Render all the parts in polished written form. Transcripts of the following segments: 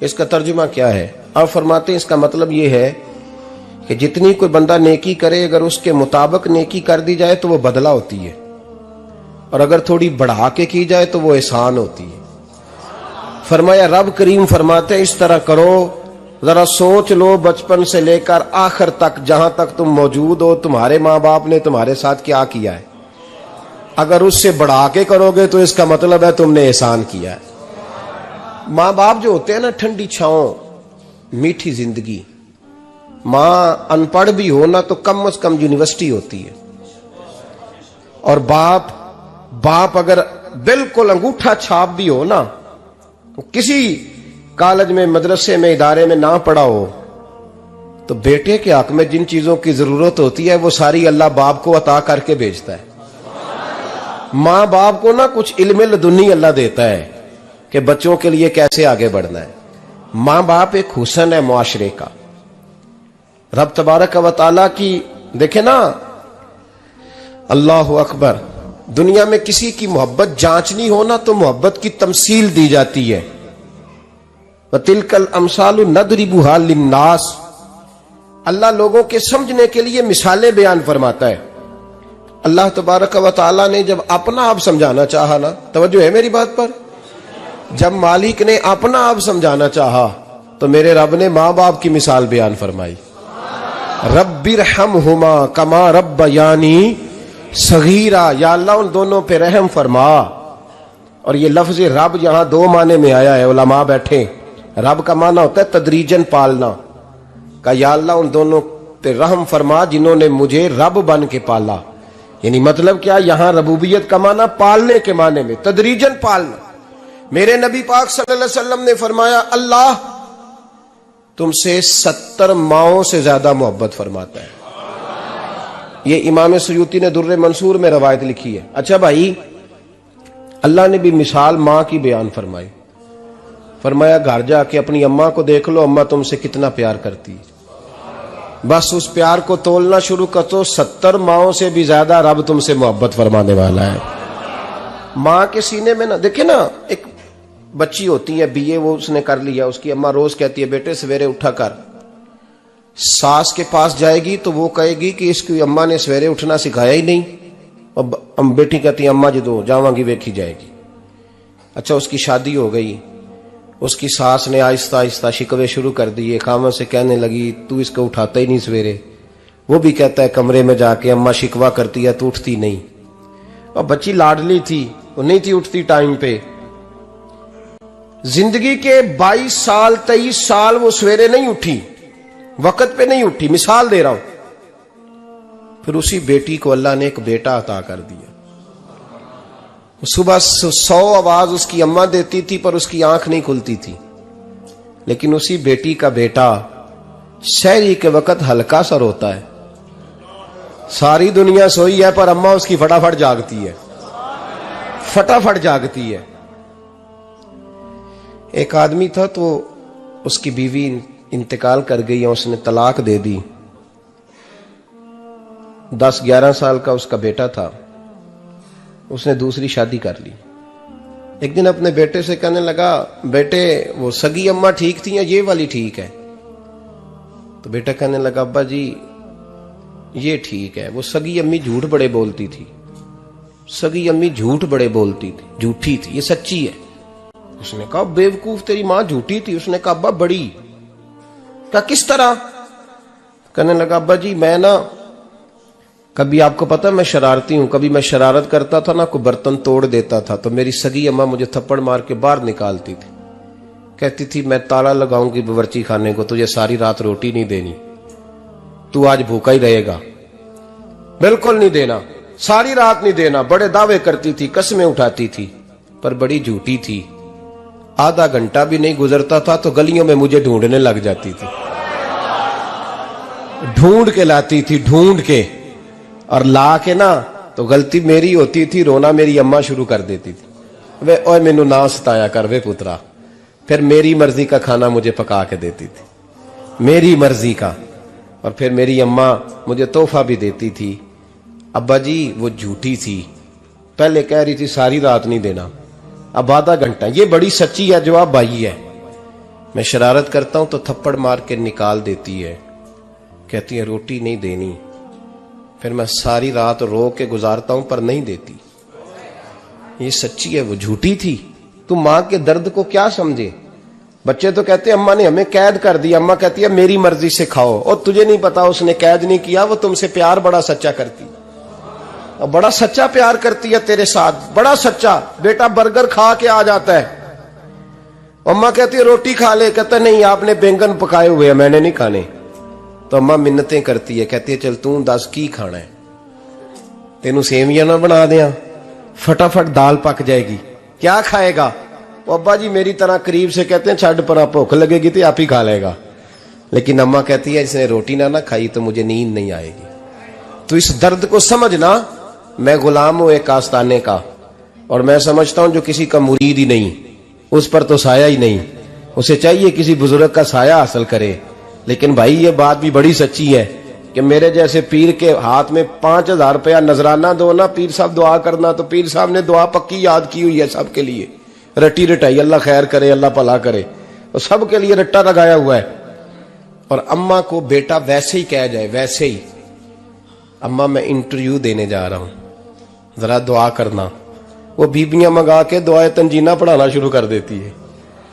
इसका तर्जुमा क्या है? आप फरमाते हैं इसका मतलब ये है कि जितनी कोई बंदा नेकी करे, अगर उसके मुताबिक नेकी कर दी जाए तो वो बदला होती है, और अगर थोड़ी बढ़ा के की जाए तो वो एहसान होती है। फरमाया रब करीम फरमाते हैं इस तरह करो, जरा सोच लो बचपन से लेकर आखिर तक, जहां तक तुम मौजूद हो, तुम्हारे माँ बाप ने तुम्हारे साथ क्या किया है। अगर उससे बढ़ा के करोगे तो इसका मतलब है तुमने एहसान किया है। माँ बाप जो होते हैं ना, ठंडी छांव, मीठी जिंदगी। माँ अनपढ़ भी हो ना तो कम से कम यूनिवर्सिटी होती है, और बाप अगर बिल्कुल अंगूठा छाप भी हो ना, किसी कॉलेज में, मदरसे में, इदारे में ना पढ़ा हो, तो बेटे के हक में जिन चीजों की जरूरत होती है वो सारी अल्लाह बाप को अता करके भेजता है। माँ बाप को ना कुछ इल्म लदुन्नी अल्लाह देता है कि बच्चों के लिए कैसे आगे बढ़ना है। माँ बाप एक हुस्न है मुआशरे का। रब तबारक व तआला की देखे ना, अल्लाह अकबर, दुनिया में किसी की मोहब्बत जांचनी हो ना तो मोहब्बत की तमसील दी जाती है। तिलकल अमसालु नदरिबुहा लिन्नास, अल्लाह लोगों के समझने के लिए मिसालें बयान फरमाता है। अल्लाह तबारक व तआला ने जब अपना आप समझाना चाहा ना, तवज्जो है मेरी बात पर, जब मालिक ने अपना आप समझाना चाहा तो मेरे रब ने माँ बाप की मिसाल बयान फरमाई। रब्बिरहमहुमा कमा रब्बयानी सगीरा, या अल्लाह उन दोनों पे रहम फरमा। और ये लफ्ज रब यहां दो माने में आया है, उलमा बैठे। रब का माना होता है तदरीजन पालना का, या अल्लाह उन दोनों पे रहम फरमा जिन्होंने मुझे रब बन के पाला। यानी मतलब क्या, यहां रबूबियत का माना पालने के माने में, तदरीजन पालना। मेरे नबी पाक सल्लल्लाहु अलैहि वसल्लम ने फरमाया अल्लाह तुमसे 70 माओं से ज्यादा मोहब्बत फरमाता है। ये इमाम सुयूती ने दुर्रे मंसूर में रवायत लिखी है। अच्छा भाई, अल्लाह ने भी मिसाल माँ की बयान फरमाई। फरमाया घर जाके अपनी अम्मा को देख लो, अम्मा तुमसे कितना प्यार करती है। बस उस प्यार को तोलना शुरू कर तो 70 माओं से भी ज्यादा रब तुमसे मोहब्बत फरमाने वाला है। माँ के सीने में ना, देखे ना, एक बच्ची होती है बीए, वो उसने कर लिया, उसकी अम्मा रोज कहती है बेटे सवेरे उठा कर। सास के पास जाएगी तो वो कहेगी कि इसकी अम्मा ने सवेरे उठना सिखाया ही नहीं, और बेटी कहती है अम्मा जी दो जावांगी वेखी जाएगी। अच्छा, उसकी शादी हो गई, उसकी सास ने आहिस्ता आहिस्ता शिकवे शुरू कर दिए, खामन से कहने लगी तू इसको उठाता ही नहीं सवेरे। वो भी कहता है कमरे में जाके अम्मा शिकवा करती है तू उठती नहीं। और बच्ची लाडली थी, वो नहीं थी उठती टाइम पे। जिंदगी के 22 साल 23 साल वो सवेरे नहीं उठी, वक्त पे नहीं उठी, मिसाल दे रहा हूं। फिर उसी बेटी को अल्लाह ने एक बेटा अता कर दिया। सुबह 100 आवाज उसकी अम्मा देती थी पर उसकी आंख नहीं खुलती थी, लेकिन उसी बेटी का बेटा शहरी के वक्त हल्का सा रोता है। सारी दुनिया सोई है पर अम्मा उसकी फटाफट जागती है, फटाफट जागती है। एक आदमी था तो उसकी बीवी इंतकाल कर गई और उसने तलाक दे दी। 10-11 साल का उसका बेटा था, उसने दूसरी शादी कर ली। एक दिन अपने बेटे से कहने लगा बेटे वो सगी अम्मा ठीक थी या ये वाली ठीक है? तो बेटा कहने लगा अब्बा जी ये ठीक है, वो सगी अम्मी झूठ बड़े बोलती थी, सगी अम्मी झूठ बड़े बोलती थी, झूठी थी, ये सच्ची है। उसने कहा बेवकूफ तेरी मां झूठी थी। उसने कहा अब्बा बड़ी। कहा किस तरह? कहने लगा अब्बा जी मैं ना, कभी आपको पता मैं शरारती हूं, कभी मैं शरारत करता था ना, कोई बर्तन तोड़ देता था तो मेरी सगी अम्मा मुझे थप्पड़ मार के बाहर निकालती थी, कहती थी मैं ताला लगाऊंगी बावर्ची खाने को, तुझे सारी रात रोटी नहीं देनी, तू आज भूखा ही रहेगा, बिल्कुल नहीं देना, सारी रात नहीं देना। बड़े दावे करती थी, कसमें उठाती थी, पर बड़ी झूठी थी। आधा घंटा भी नहीं गुजरता था तो गलियों में मुझे ढूंढने लग जाती थी, ढूंढ के लाती थी, ढूंढ के, और ला के ना तो गलती मेरी होती थी, रोना मेरी अम्मा शुरू कर देती थी, वे ओए मैनू ना सताया कर वे पुत्रा। फिर मेरी मर्जी का खाना मुझे पका के देती थी, मेरी मर्जी का, और फिर मेरी अम्मा मुझे तोहफा भी देती थी। अब्बा जी वो झूठी थी, पहले कह रही थी सारी रात नहीं देना, अब आधा घंटा। ये बड़ी सच्ची है जवाब भाई है। मैं शरारत करता हूं तो थप्पड़ मार के निकाल देती है, कहती है रोटी नहीं देनी। फिर मैं सारी रात रो के गुजारता हूं पर नहीं देती। ये सच्ची है, वो झूठी थी। तू मां के दर्द को क्या समझे। बच्चे तो कहते हैं अम्मा ने हमें कैद कर दिया, अम्मा कहती है मेरी मर्जी से खाओ। और तुझे नहीं पता उसने कैद नहीं किया, वो तुमसे प्यार बड़ा सच्चा करती, और बड़ा सच्चा प्यार करती है तेरे साथ, बड़ा सच्चा। बेटा बर्गर खा के आ जाता है, अम्मा कहती है रोटी खा ले, कहता नहीं आपने बैंगन पकाए हुए हैं मैंने नहीं खाने। तो अम्मा मिन्नतें करती है, कहती है चल तू दस की खाना है, तेनू सेवियां ना बना दिया, फटाफट दाल पक जाएगी, क्या खाएगा। अब्बा जी मेरी तरह करीब से कहते हैं छड़ पर भूख लगेगी तो आप ही खा लेगा। लेकिन अम्मा कहती है इसने रोटी ना खाई तो मुझे नींद नहीं आएगी। तो इस दर्द को समझना। मैं गुलाम हूं एक आस्ताने का, और मैं समझता हूं जो किसी का मुरीद ही नहीं उस पर तो साया ही नहीं, उसे चाहिए किसी बुजुर्ग का साया हासिल करे। लेकिन भाई ये बात भी बड़ी सच्ची है कि मेरे जैसे पीर के हाथ में 5000 रुपया नजराना दो ना, पीर साहब दुआ करना, तो पीर साहब ने दुआ पक्की याद की हुई है सबके लिए, रटी रटाई, अल्लाह खैर करे अल्लाह भला करे, तो सबके लिए रट्टा लगाया हुआ है। और अम्मा को बेटा वैसे ही कह जाए, वैसे ही अम्मा मैं इंटरव्यू देने जा रहा हूं, जरा दुआ करना, वो बीबियां मंगा के दुआए तंजीना पढ़ाना शुरू कर देती है,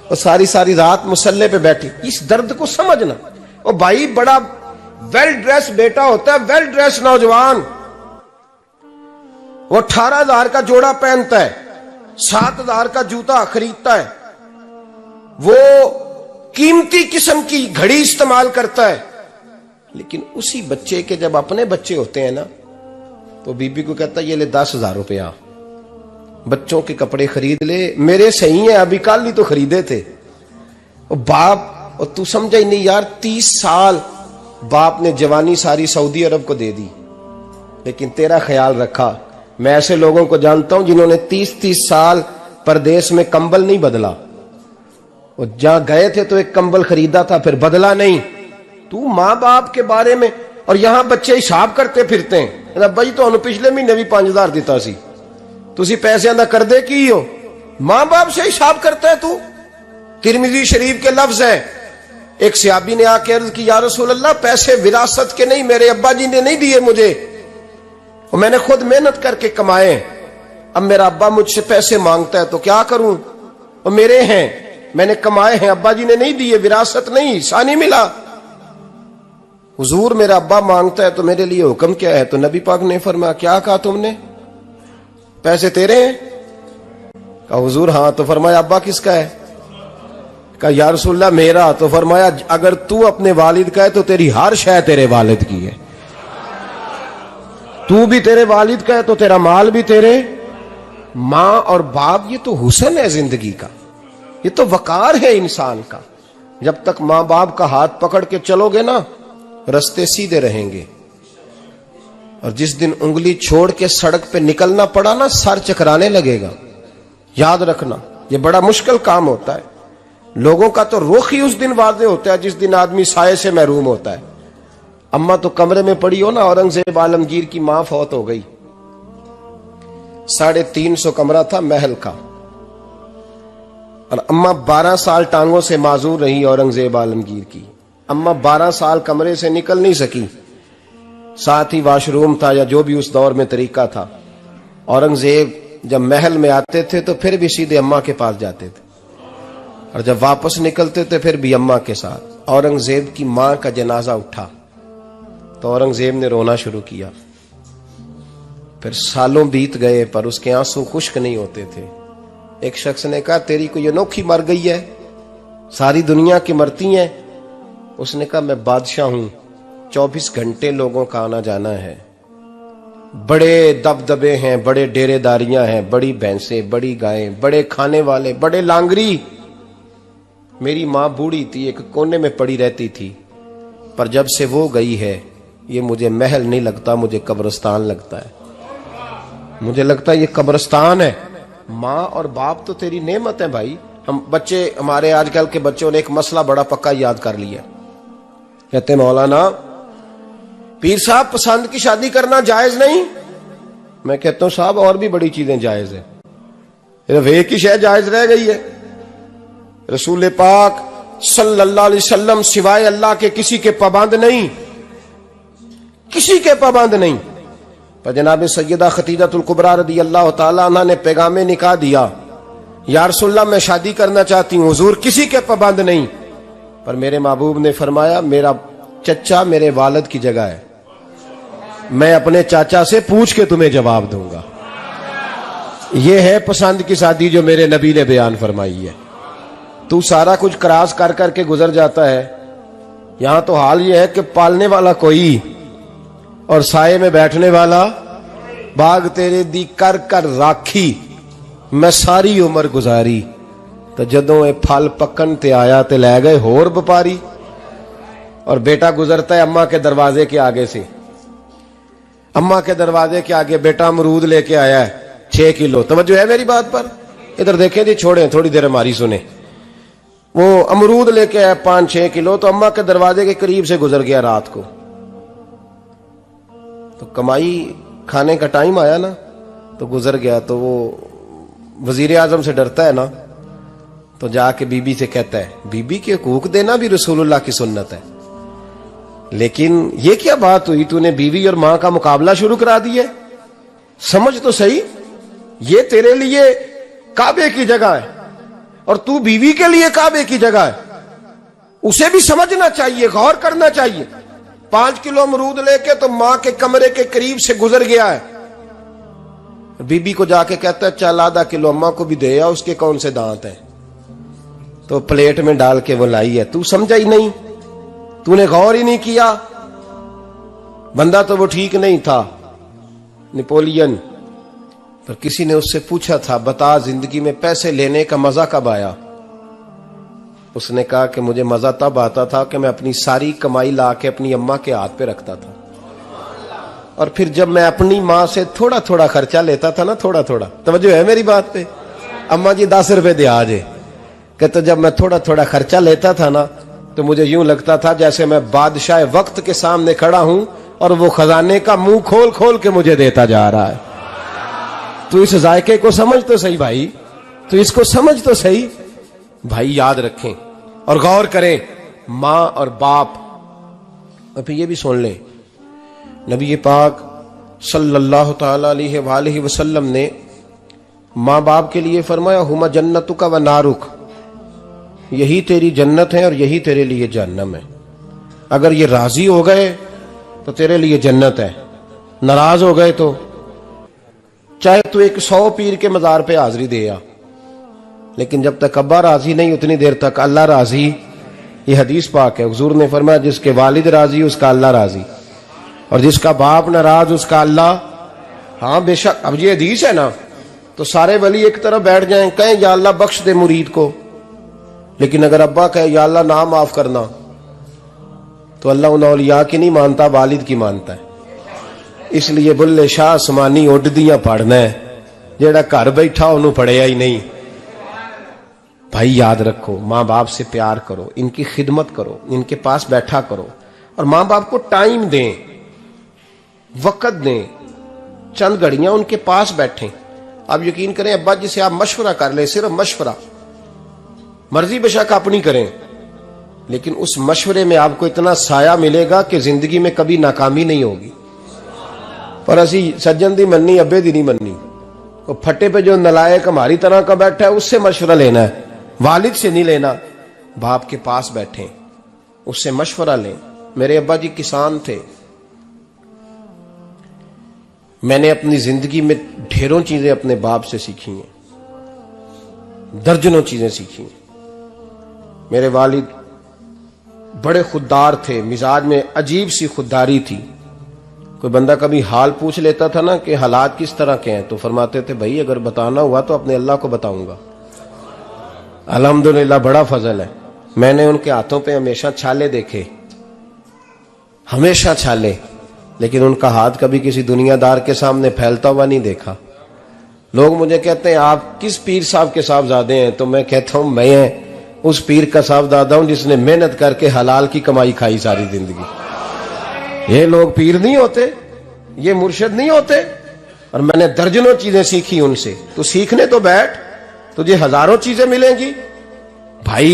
और सारी सारी रात मुसल्ले पे बैठी। इस दर्द को समझना। और भाई बड़ा वेल ड्रेस बेटा होता है, वेल ड्रेस नौजवान, वो 18,000 का जोड़ा पहनता है, 7,000 का जूता खरीदता है, वो कीमती किस्म की घड़ी इस्तेमाल करता है। लेकिन उसी बच्चे के जब अपने बच्चे होते हैं ना, तो बीबी को कहता है ये ले 10,000 रुपया, बच्चों के कपड़े खरीद ले, मेरे सही है अभी कल ही तो खरीदे थे। और बाप, और तू समझा ही नहीं यार, 30 साल बाप ने जवानी सारी सऊदी अरब को दे दी, लेकिन तेरा ख्याल रखा। मैं ऐसे लोगों को जानता हूं जिन्होंने 30-30 साल परदेश में कंबल नहीं बदला, और जहां गए थे तो एक कंबल खरीदा था फिर बदला नहीं। तू मां बाप के बारे में, और यहां बच्चे हिसाब करते फिरते हैं, भाई तो पिछले महीने भी 5,000 दिता सी, तुसी पैसे दा कर दे की हो, मां बाप से हिसाब करता है तू। तिरमिजी शरीफ के लफ्ज है, एक सहाबी ने आके अर्ज की या रसूल अल्लाह पैसे विरासत के नहीं, मेरे अब्बा जी ने नहीं दिए मुझे, और मैंने खुद मेहनत करके कमाए, अब मेरा अब्बा मुझसे पैसे मांगता है तो क्या करूं, और मेरे हैं, मैंने कमाए हैं, अब्बा जी ने नहीं दिए, विरासत नहीं, हिस्सा नहीं मिला। हुजूर मेरा अब्बा मांगता है तो मेरे लिए हुक्म क्या है। तो नबी पाक ने फरमाया क्या कहा तुमने, पैसे तेरे हैं? कहा हुजूर हाँ। तो फरमाया अब्बा किसका है? कहा या रसूलल्लाह मेरा। तो फरमाया अगर तू अपने वालिद का है तो तेरी हर शय तेरे वालिद की है, तू भी तेरे वालिद का है तो तेरा माल भी तेरे। मां और बाप ये तो हुस्न है जिंदगी का, ये तो वकार है इंसान का। जब तक मां बाप का हाथ पकड़ के चलोगे ना, रास्ते सीधे रहेंगे, और जिस दिन उंगली छोड़ के सड़क पे निकलना पड़ा ना, सर चकराने लगेगा। याद रखना ये बड़ा मुश्किल काम होता है। लोगों का तो रुख ही उस दिन वाज़े होता है जिस दिन आदमी साये से महरूम होता है। अम्मा तो कमरे में पड़ी हो ना, औरंगजेब आलमगीर की मां फौत हो गई, 350 कमरा था महल का, और अम्मा 12 साल टांगों से माजूर रही औरंगजेब आलमगीर की। अम्मा 12 साल कमरे से निकल नहीं सकी, साथ ही वाशरूम था या जो भी उस दौर में तरीका था। औरंगजेब जब महल में आते थे तो फिर भी सीधे अम्मा के पास जाते थे, और जब वापस निकलते थे फिर भी अम्मा के साथ। औरंगजेब की मां का जनाजा उठा तो औरंगजेब ने रोना शुरू किया। फिर सालों बीत गए पर उसके आंसू खुश्क नहीं होते थे। एक शख्स ने कहा तेरी कोई अनोखी मर गई है, सारी दुनिया की मरती हैं। उसने कहा मैं बादशाह हूं, 24 घंटे लोगों का आना जाना है, बड़े दबदबे हैं, बड़े डेरेदारियां हैं, बड़ी भैंसें, बड़ी गायें, बड़े खाने वाले, बड़े लांगरी। मेरी मां बूढ़ी थी, एक कोने में पड़ी रहती थी, पर जब से वो गई है ये मुझे महल नहीं लगता, मुझे कब्रिस्तान लगता है। मुझे लगता है ये कब्रिस्तान है। मां और बाप तो तेरी नेमत है भाई। हम बच्चे, हमारे आजकल के बच्चों ने एक मसला बड़ा पक्का याद कर लिया, कहते मौलाना पीर साहब पसंद की शादी करना जायज नहीं। मैं कहता हूं साहब और भी बड़ी चीजें जायज है, सिर्फ एक ही शय जायज रह गई है। रसूल पाक सल्लल्लाहु अलैहि वसल्लम सिवाय अल्लाह के किसी के पाबंद नहीं, किसी के पाबंद नहीं। पर जनाब सैयदा खतीजतुल कुबरा रदी अल्लाह ताला अन्हा ने पैगामे निकाह दिया, या रसूलल्लाह मैं शादी करना चाहती हूँ, हुजूर किसी के पाबंद नहीं। पर मेरे महबूब ने फरमाया मेरा चचा मेरे वालिद की जगह है, मैं अपने चाचा से पूछ के तुम्हें जवाब दूंगा। यह है पसंद की शादी जो मेरे नबी ने बयान फरमाई है। तू सारा कुछ क्रॉस कर करके गुजर जाता है। यहां तो हाल यह है कि पालने वाला कोई और साये में बैठने वाला, बाग तेरे दी कर कर राखी मैं सारी उम्र गुजारी, तो जदों ये फल पकन ते आया ते लै गए होर व्यापारी। और बेटा गुजरता है अम्मा के दरवाजे के आगे से, अम्मा के दरवाजे के आगे बेटा अमरूद लेके आया है 6 किलो। तवज्जो है मेरी बात पर? इधर देखें जी, छोड़ें थोड़ी देर हमारी सुने। वो अमरूद लेके आया 5-6 किलो, तो अम्मा के दरवाजे के करीब से गुजर गया रात को। तो कमाई खाने का टाइम आया ना, तो गुजर गया। तो वो वजीर आजम से डरता है ना, तो जाके बीबी से कहता है बीबी के हकूक देना भी रसूलुल्लाह की सुन्नत है। लेकिन ये क्या बात हुई, तूने बीवी और मां का मुकाबला शुरू करा दिया? समझ तो सही, ये तेरे लिए काबे की जगह है और तू बीवी के लिए काबे की जगह है। उसे भी समझना चाहिए, गौर करना चाहिए। 5 किलो अमरूद लेके तो मां के कमरे के करीब से गुजर गया है। बीबी को जाके कहता है चल आधा किलो अम्मा को भी दे, उसके कौन से दांत हैं। तो प्लेट में डाल के वो लाई है। तू समझा ही नहीं, तूने गौर ही नहीं किया। बंदा तो वो ठीक नहीं था, नेपोलियन। पर किसी ने उससे पूछा था बता जिंदगी में पैसे लेने का मजा कब आया? उसने कहा कि मुझे मजा तब आता था कि मैं अपनी सारी कमाई ला के अपनी अम्मा के हाथ पे रखता था, और फिर जब मैं अपनी मां से थोड़ा थोड़ा खर्चा लेता था ना, थोड़ा थोड़ा, तवज्जो है मेरी बात पे? अम्मा जी 10 रुपए दे आज, कहते जब मैं थोड़ा थोड़ा खर्चा लेता था ना, तो मुझे यूं लगता था जैसे मैं बादशाह वक्त के सामने खड़ा हूं और वो खजाने का मुंह खोल खोल के मुझे देता जा रहा है। तू इस जायके को समझ तो सही भाई, तू इसको समझ तो सही भाई। याद रखें और गौर करें, मां और बाप। और फिर ये भी सुन लें, नबी पाक सल्लल्लाहु ताला अलैहि वसल्लम ने मां बाप के लिए फरमाया हुमा जन्नतुका व नारुक, यही तेरी जन्नत है और यही तेरे लिए जहन्नम है। अगर ये राजी हो गए तो तेरे लिए जन्नत है, नाराज हो गए तो चाहे तू 100 पीर के मजार पे हाजिरी दे आ, लेकिन जब तक अब्बा राजी नहीं उतनी देर तक अल्लाह राजी। ये हदीस पाक है, हुजूर ने फरमाया जिसके वालिद राजी उसका अल्लाह राजी, और जिसका बाप नाराज उसका अल्लाह। हाँ बेशक, अब ये हदीस है ना, तो सारे वली एक तरफ बैठ जाएं, कहें या अल्लाह बख्श दे मुरीद को। लेकिन अगर अब्बा कहे या अल्लाह ना माफ करना, तो अल्लाह उन औलिया की नहीं मानता, वालिद की मानता है। इसलिए बुल्ले शाह आसमानी उड्डियां पढ़ना है, जेड़ा घर बैठा उन्होंने पढ़िया ही नहीं। भाई याद रखो, मां बाप से प्यार करो, इनकी खिदमत करो, इनके पास बैठा करो, और मां बाप को टाइम दें, वक्त दें, चंद घड़ियां उनके पास बैठें। आप यकीन करें, अब्बा जी से आप मशवरा कर ले, सिर्फ मशवरा, मर्जी बेशक अपनी करें, लेकिन उस मशवरे में आपको इतना साया मिलेगा कि जिंदगी में कभी नाकामी नहीं होगी। पर असी सज्जन दी मन्नी, अब्बे दी नहीं मन्नी। वो फटे पे जो नलायक हमारी तरह का बैठा है उससे मशवरा लेना है, वालिद से नहीं लेना। बाप के पास बैठे, उससे मशवरा लें। मेरे अब्बा जी किसान थे, मैंने अपनी जिंदगी में ढेरों चीजें अपने बाप से सीखी हैं, दर्जनों चीजें सीखी हैं। मेरे वालिद बड़े खुददार थे, मिजाज में अजीब सी खुददारी थी। कोई बंदा कभी हाल पूछ लेता था ना कि हालात किस तरह के हैं, तो फरमाते थे भाई अगर बताना हुआ तो अपने अल्लाह को बताऊंगा। अल्हम्दुलिल्लाह बड़ा फजल है, मैंने उनके हाथों पे हमेशा छाले देखे, हमेशा छाले, लेकिन उनका हाथ कभी किसी दुनियादार के सामने फैलता हुआ नहीं देखा। लोग मुझे कहते हैं आप किस पीर साहब के साहबजादे हैं, तो मैं कहता हूं मैं उस पीर का साहबजादा हूं जिसने मेहनत करके हलाल की कमाई खाई सारी जिंदगी। ये लोग पीर नहीं होते, ये मुर्शिद नहीं होते, और मैंने दर्जनों चीजें सीखी उनसे। तो सीखने तो बैठ, तुझे हजारों चीजें मिलेंगी। भाई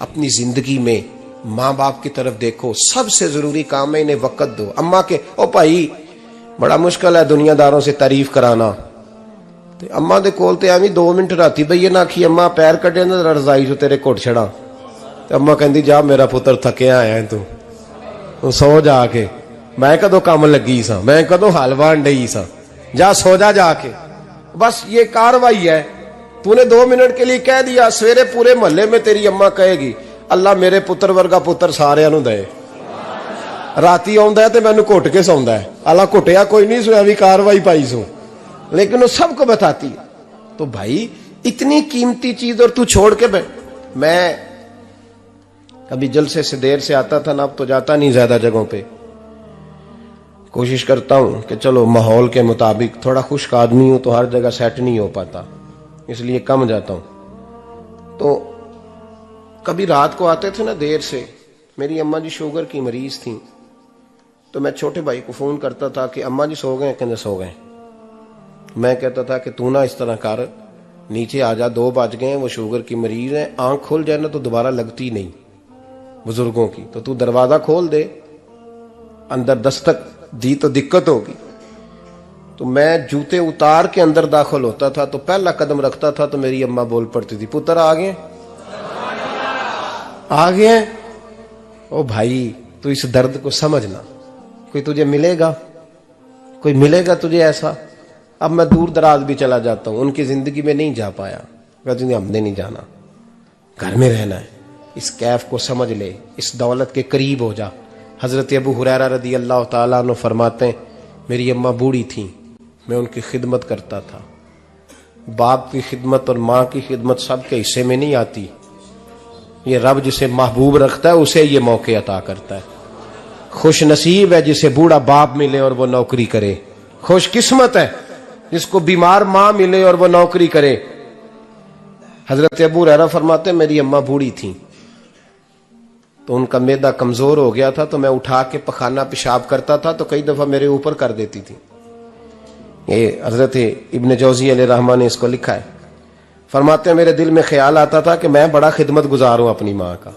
अपनी जिंदगी में माँ बाप की तरफ देखो, सबसे जरूरी काम है इन्हें वक्त दो। अम्मा के ओ भाई बड़ा मुश्किल है दुनियादारों से तारीफ कराना, तो अम्मा दे कोल ते एवं 2 मिनट राती बईए ना आखी अम्मा पैर कटे ना रजाई चो तेरे घुट छड़ा, तो अम्मा कहती जा मेरा पुत्र थकिया आया तू सो जाके, मैं कदों काम लगी सा, मैं कदों हलवान डई सा, जा सो जा जाके। बस ये कार्रवाई है। तूने 2 मिनट के लिए कह दिया, सवेरे पूरे मोहल्ले में तेरी अम्मा कहेगी अल्लाह मेरे पुत्र वर्गा पुत्र सारियां नूं दे। राती आउंदा ते मैनू घुट के सौंदा है, अल्लाह घुटिया कोई नहीं सुया भी कार्रवाई पाई सू, लेकिन वो सबको बताती है। तो भाई इतनी कीमती चीज और तू छोड़ के बैठ। मैं कभी जलसे से देर से आता था ना, अब तो जाता नहीं ज्यादा जगहों पे, कोशिश करता हूं कि चलो माहौल के मुताबिक, थोड़ा खुश्क आदमी हूं तो हर जगह सेट नहीं हो पाता, इसलिए कम जाता हूं। तो कभी रात को आते थे ना देर से, मेरी अम्मा जी शुगर की मरीज थी, तो मैं छोटे भाई को फोन करता था कि अम्मा जी सो गए, कहते सो गए। मैं कहता था कि तू ना इस तरह कर, नीचे आ जा, 2 बज गए, वो शुगर की मरीज है, आंख खुल जाए ना तो दोबारा लगती नहीं बुजुर्गों की, तो तू दरवाजा खोल दे, अंदर दस्तक दी तो दिक्कत होगी। तो मैं जूते उतार के अंदर दाखिल होता था, तो पहला कदम रखता था तो मेरी अम्मा बोल पड़ती थी पुत्र आ गए, आ गए। ओ भाई तू इस दर्द को समझना, कोई तुझे मिलेगा, कोई मिलेगा तुझे ऐसा। अब मैं दूर दराज भी चला जाता हूं, उनकी जिंदगी में नहीं जा पाया, कहती हमने नहीं जाना, घर में रहना है, इस कैफ को समझ ले, इस दौलत के करीब हो जा। हजरत अबू हुरैरा रदी अल्लाह ताला अन्हु फरमाते हैं मेरी अम्मा बूढ़ी थी, मैं उनकी खिदमत करता था। बाप की खिदमत और माँ की खिदमत सबके हिस्से में नहीं आती, ये रब जिसे महबूब रखता है उसे ये मौके अता करता है। खुश नसीब है जिसे बूढ़ा बाप मिले और वो नौकरी करे, खुश किस्मत है जिसको बीमार माँ मिले और वो नौकरी करे। हजरत अबू हुरैरा फरमाते मेरी अम्मा बूढ़ी थी, तो उनका मैदा कमजोर हो गया था, तो मैं उठा के पखाना पेशाब करता था तो कई दफा मेरे ऊपर कर देती थी। ये हजरत इब्न जौजी अलैहिर्रहमा ने इसको लिखा है। फरमाते हैं मेरे दिल में ख्याल आता था कि मैं बड़ा खिदमत गुजार हूं अपनी माँ का।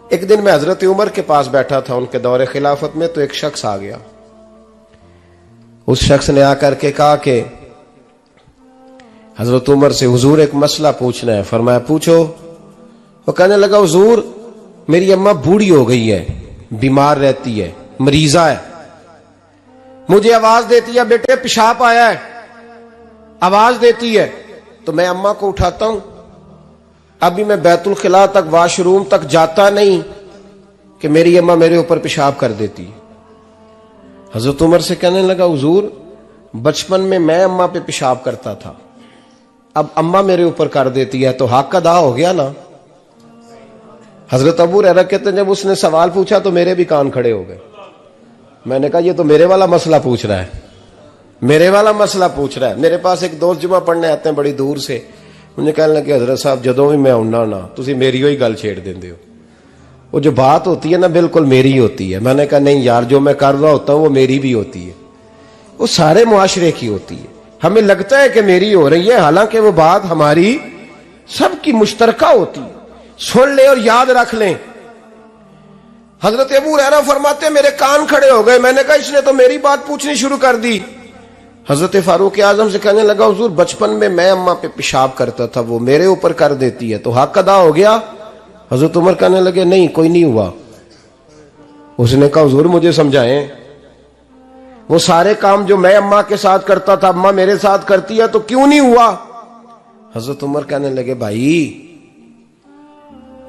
एक दिन मैं हजरत उमर के पास बैठा था उनके दौरे खिलाफत में, तो एक शख्स आ गया। उस शख्स ने आकर के कहा कि हजरत उमर से हुजूर एक मसला पूछना है। फरमाया पूछो। वो कहने लगा हुजूर मेरी अम्मा बूढ़ी हो गई है, बीमार रहती है, मरीजा है, मुझे आवाज देती है बेटे पेशाब आया है, आवाज देती है, तो मैं अम्मा को उठाता हूं। अभी मैं बैतुल खिला तक वॉशरूम तक जाता नहीं कि मेरी अम्मा मेरे ऊपर पेशाब कर देती है। हजरत उमर से कहने लगा हुजूर बचपन में मैं अम्मा पे पेशाब करता था, अब अम्मा मेरे ऊपर कर देती है, तो हक अदा हो गया ना। हजरत अबू हुरैरा कहते हैं जब उसने सवाल पूछा तो मेरे भी कान खड़े हो गए। मैंने कहा ये तो मेरे वाला मसला पूछ रहा है, मेरे वाला मसला पूछ रहा है। मेरे पास एक दोस्त जुमा पढ़ने आते हैं बड़ी दूर से, मुझे कहने लगे हजरत साहब जदों भी मैं आउना ना तुसी मेरी ही गल छेड़ देंदे हो, वो जो बात होती है ना बिल्कुल मेरी होती है। मैंने कहा नहीं यार जो मैं कर रहा होता हूं वो मेरी भी होती है, वो सारे मुआशरे की होती है। हमें लगता है कि मेरी हो रही है, हालांकि वो बात हमारी सबकी मुश्तरका होती है। सुन ले और याद रख लें। हजरत अबू हुरैरा फरमाते मेरे कान खड़े हो गए। मैंने कहा इसने तो मेरी बात पूछनी शुरू कर दी। हजरत फारूक आजम से कहने लगा हुजूर बचपन में मैं अम्मा पे पेशाब करता था, वो मेरे ऊपर कर देती है, तो हक अदा हो गया। हजरत उमर कहने लगे नहीं कोई नहीं हुआ। उसने कहा हुजूर मुझे समझाएं, वो सारे काम जो मैं अम्मा के साथ करता था अम्मा मेरे साथ करती है, तो क्यों नहीं हुआ। हजरत उमर कहने लगे भाई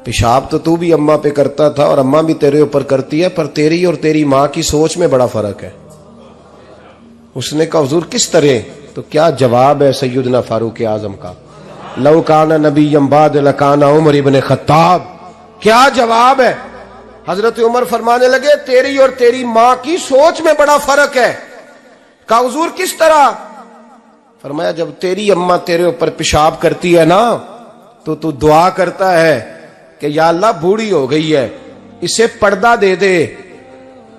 पेशाब तो तू भी अम्मा पे करता था और अम्मा भी तेरे ऊपर करती है, पर तेरी और तेरी माँ की सोच में बड़ा फर्क है। उसने कहा हुजूर किस तरह, तो क्या जवाब है सैयदना फारूक आजम का, लौ काना नबिय्यम बाद लकाना उमर इब्न खत्ताब। क्या जवाब है। हजरत उमर फरमाने लगे तेरी और तेरी माँ की सोच में बड़ा फर्क है। कहा हुजूर किस तरह। फरमाया जब तेरी अम्मा तेरे ऊपर पेशाब करती है ना तो तू दुआ करता है कि या अल्लाह बूढ़ी हो गई है इसे पर्दा दे दे,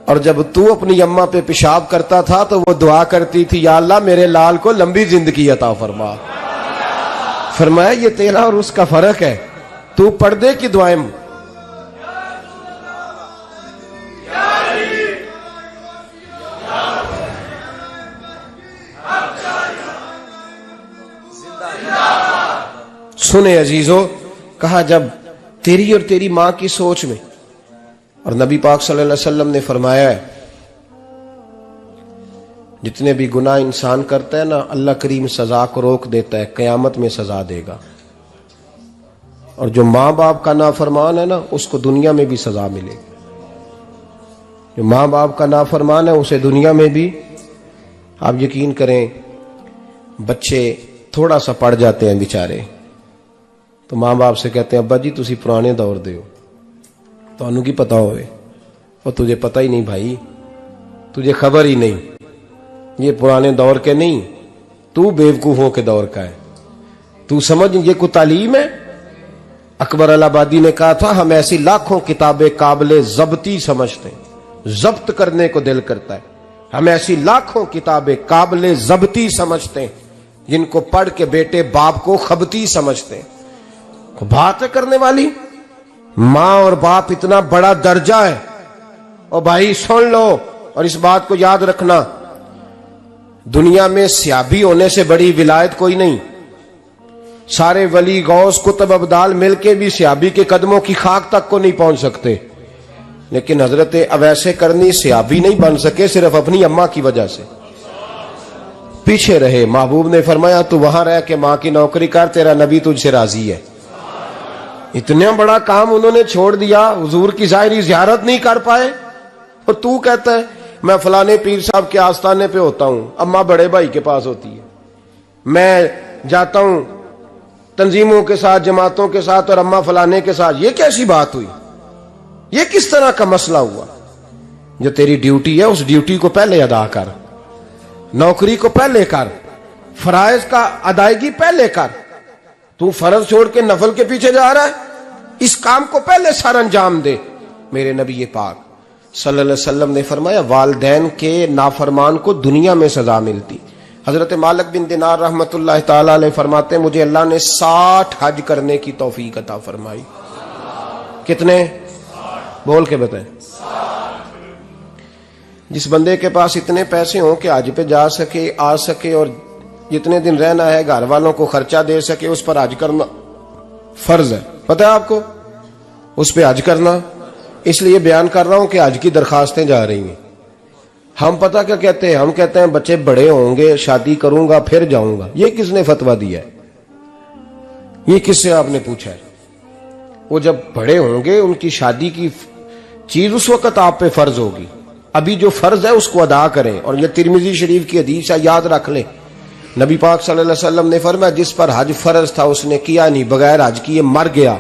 और जब तू अपनी अम्मा पे पेशाब करता था तो वो दुआ करती थी या अल्लाह मेरे लाल को लंबी जिंदगी अता फरमा। फरमाया ये तेरा और उसका फर्क है, तू पर्दे की दुआएं सुने अजीजों, कहा जब तेरी और तेरी मां की सोच में, और नबी पाक सल्लल्लाहु अलैहि वसल्लम ने फरमाया है जितने भी गुनाह इंसान करता है ना, अल्लाह करीम सजा को रोक देता है, कयामत में सजा देगा। और जो माँ बाप का नाफरमान है ना, उसको दुनिया में भी सजा मिलेगी। जो माँ बाप का नाफरमान है उसे दुनिया में भी, आप यकीन करें, बच्चे थोड़ा सा पड़ जाते हैं बेचारे, तो माँ बाप से कहते हैं अब्बा जी तुसी पुराने दौर दे हो, तो की पता होवे, और तुझे पता ही नहीं भाई, तुझे खबर ही नहीं, ये पुराने दौर के नहीं, तू बेवकूफों के दौर का है, तू समझ ये कोई तालीम है। अकबर अलाहाबादी ने कहा था हम ऐसी लाखों किताबें काबिले जब्ती समझते हैं, जब्त करने को दिल करता है, हम ऐसी लाखों किताबें काबिले जब्ती समझते हैं जिनको पढ़ के बेटे बाप को खबती समझते हैं। बात है करने वाली, मां और बाप इतना बड़ा दर्जा है। और भाई सुन लो और इस बात को याद रखना, दुनिया में सियाबी होने से बड़ी विलायत कोई नहीं। सारे वली गौस कुतुब अब्दाल मिलके भी सियाबी के कदमों की खाक तक को नहीं पहुंच सकते, लेकिन हजरत अवैसे करनी सियाबी नहीं बन सके सिर्फ अपनी अम्मा की वजह से, पीछे रहे। महबूब ने फरमाया तू वहां रह के मां की नौकरी कर, तेरा नबी तुझसे राजी है। इतना बड़ा काम उन्होंने छोड़ दिया, हुजूर की जाहिरी जियारत नहीं कर पाए, और तू कहता है मैं फलाने पीर साहब के आस्थाने पे होता हूं, अम्मा बड़े भाई के पास होती है, मैं जाता हूं तंजीमों के साथ, जमातों के साथ, और अम्मा फलाने के साथ। ये कैसी बात हुई? ये किस तरह का मसला हुआ? जो तेरी ड्यूटी है उस ड्यूटी को पहले अदा कर, नौकरी को पहले कर, फराइज का अदायगी पहले कर। तू फर्ज छोड़ के नफल के पीछे जा रहा है, इस काम को पहले सर अंजाम दे। मेरे नबी पाक सल्लल्लाहु अलैहि वसल्लम ने फरमाया वालिदैन के नाफरमान को दुनिया में सजा मिलती। हजरत मालिक बिन दिनार रहमतुल्लाह ताला अलैह फरमाते मुझे अल्लाह ने 60 हज करने की तौफीक अता फरमाई। कितने? बोल के बताएं। जिस बंदे के पास इतने पैसे हों कि हज पे जा सके, आ सके, और जितने दिन रहना है घर वालों को खर्चा दे सके, उस पर हज करना फर्ज है। पता है आपको, उस पर हज करना। इसलिए बयान कर रहा हूं कि हज की दरखास्तें जा रही हैं। हम पता क्या कहते हैं? हम कहते हैं बच्चे बड़े होंगे, शादी करूंगा फिर जाऊंगा। ये किसने फतवा दिया है? ये किससे आपने पूछा है? वो जब बड़े होंगे उनकी शादी की चीज उस वक्त आप पे फर्ज होगी। अभी जो फर्ज है उसको अदा करें। और ये तिरमिजी शरीफ की हदीस है, याद रख ले। नबी पाक सल्लल्लाहु अलैहि वसल्लम ने फरमाया जिस पर हज फर्ज था उसने किया नहीं, बगैर हज किए मर गया,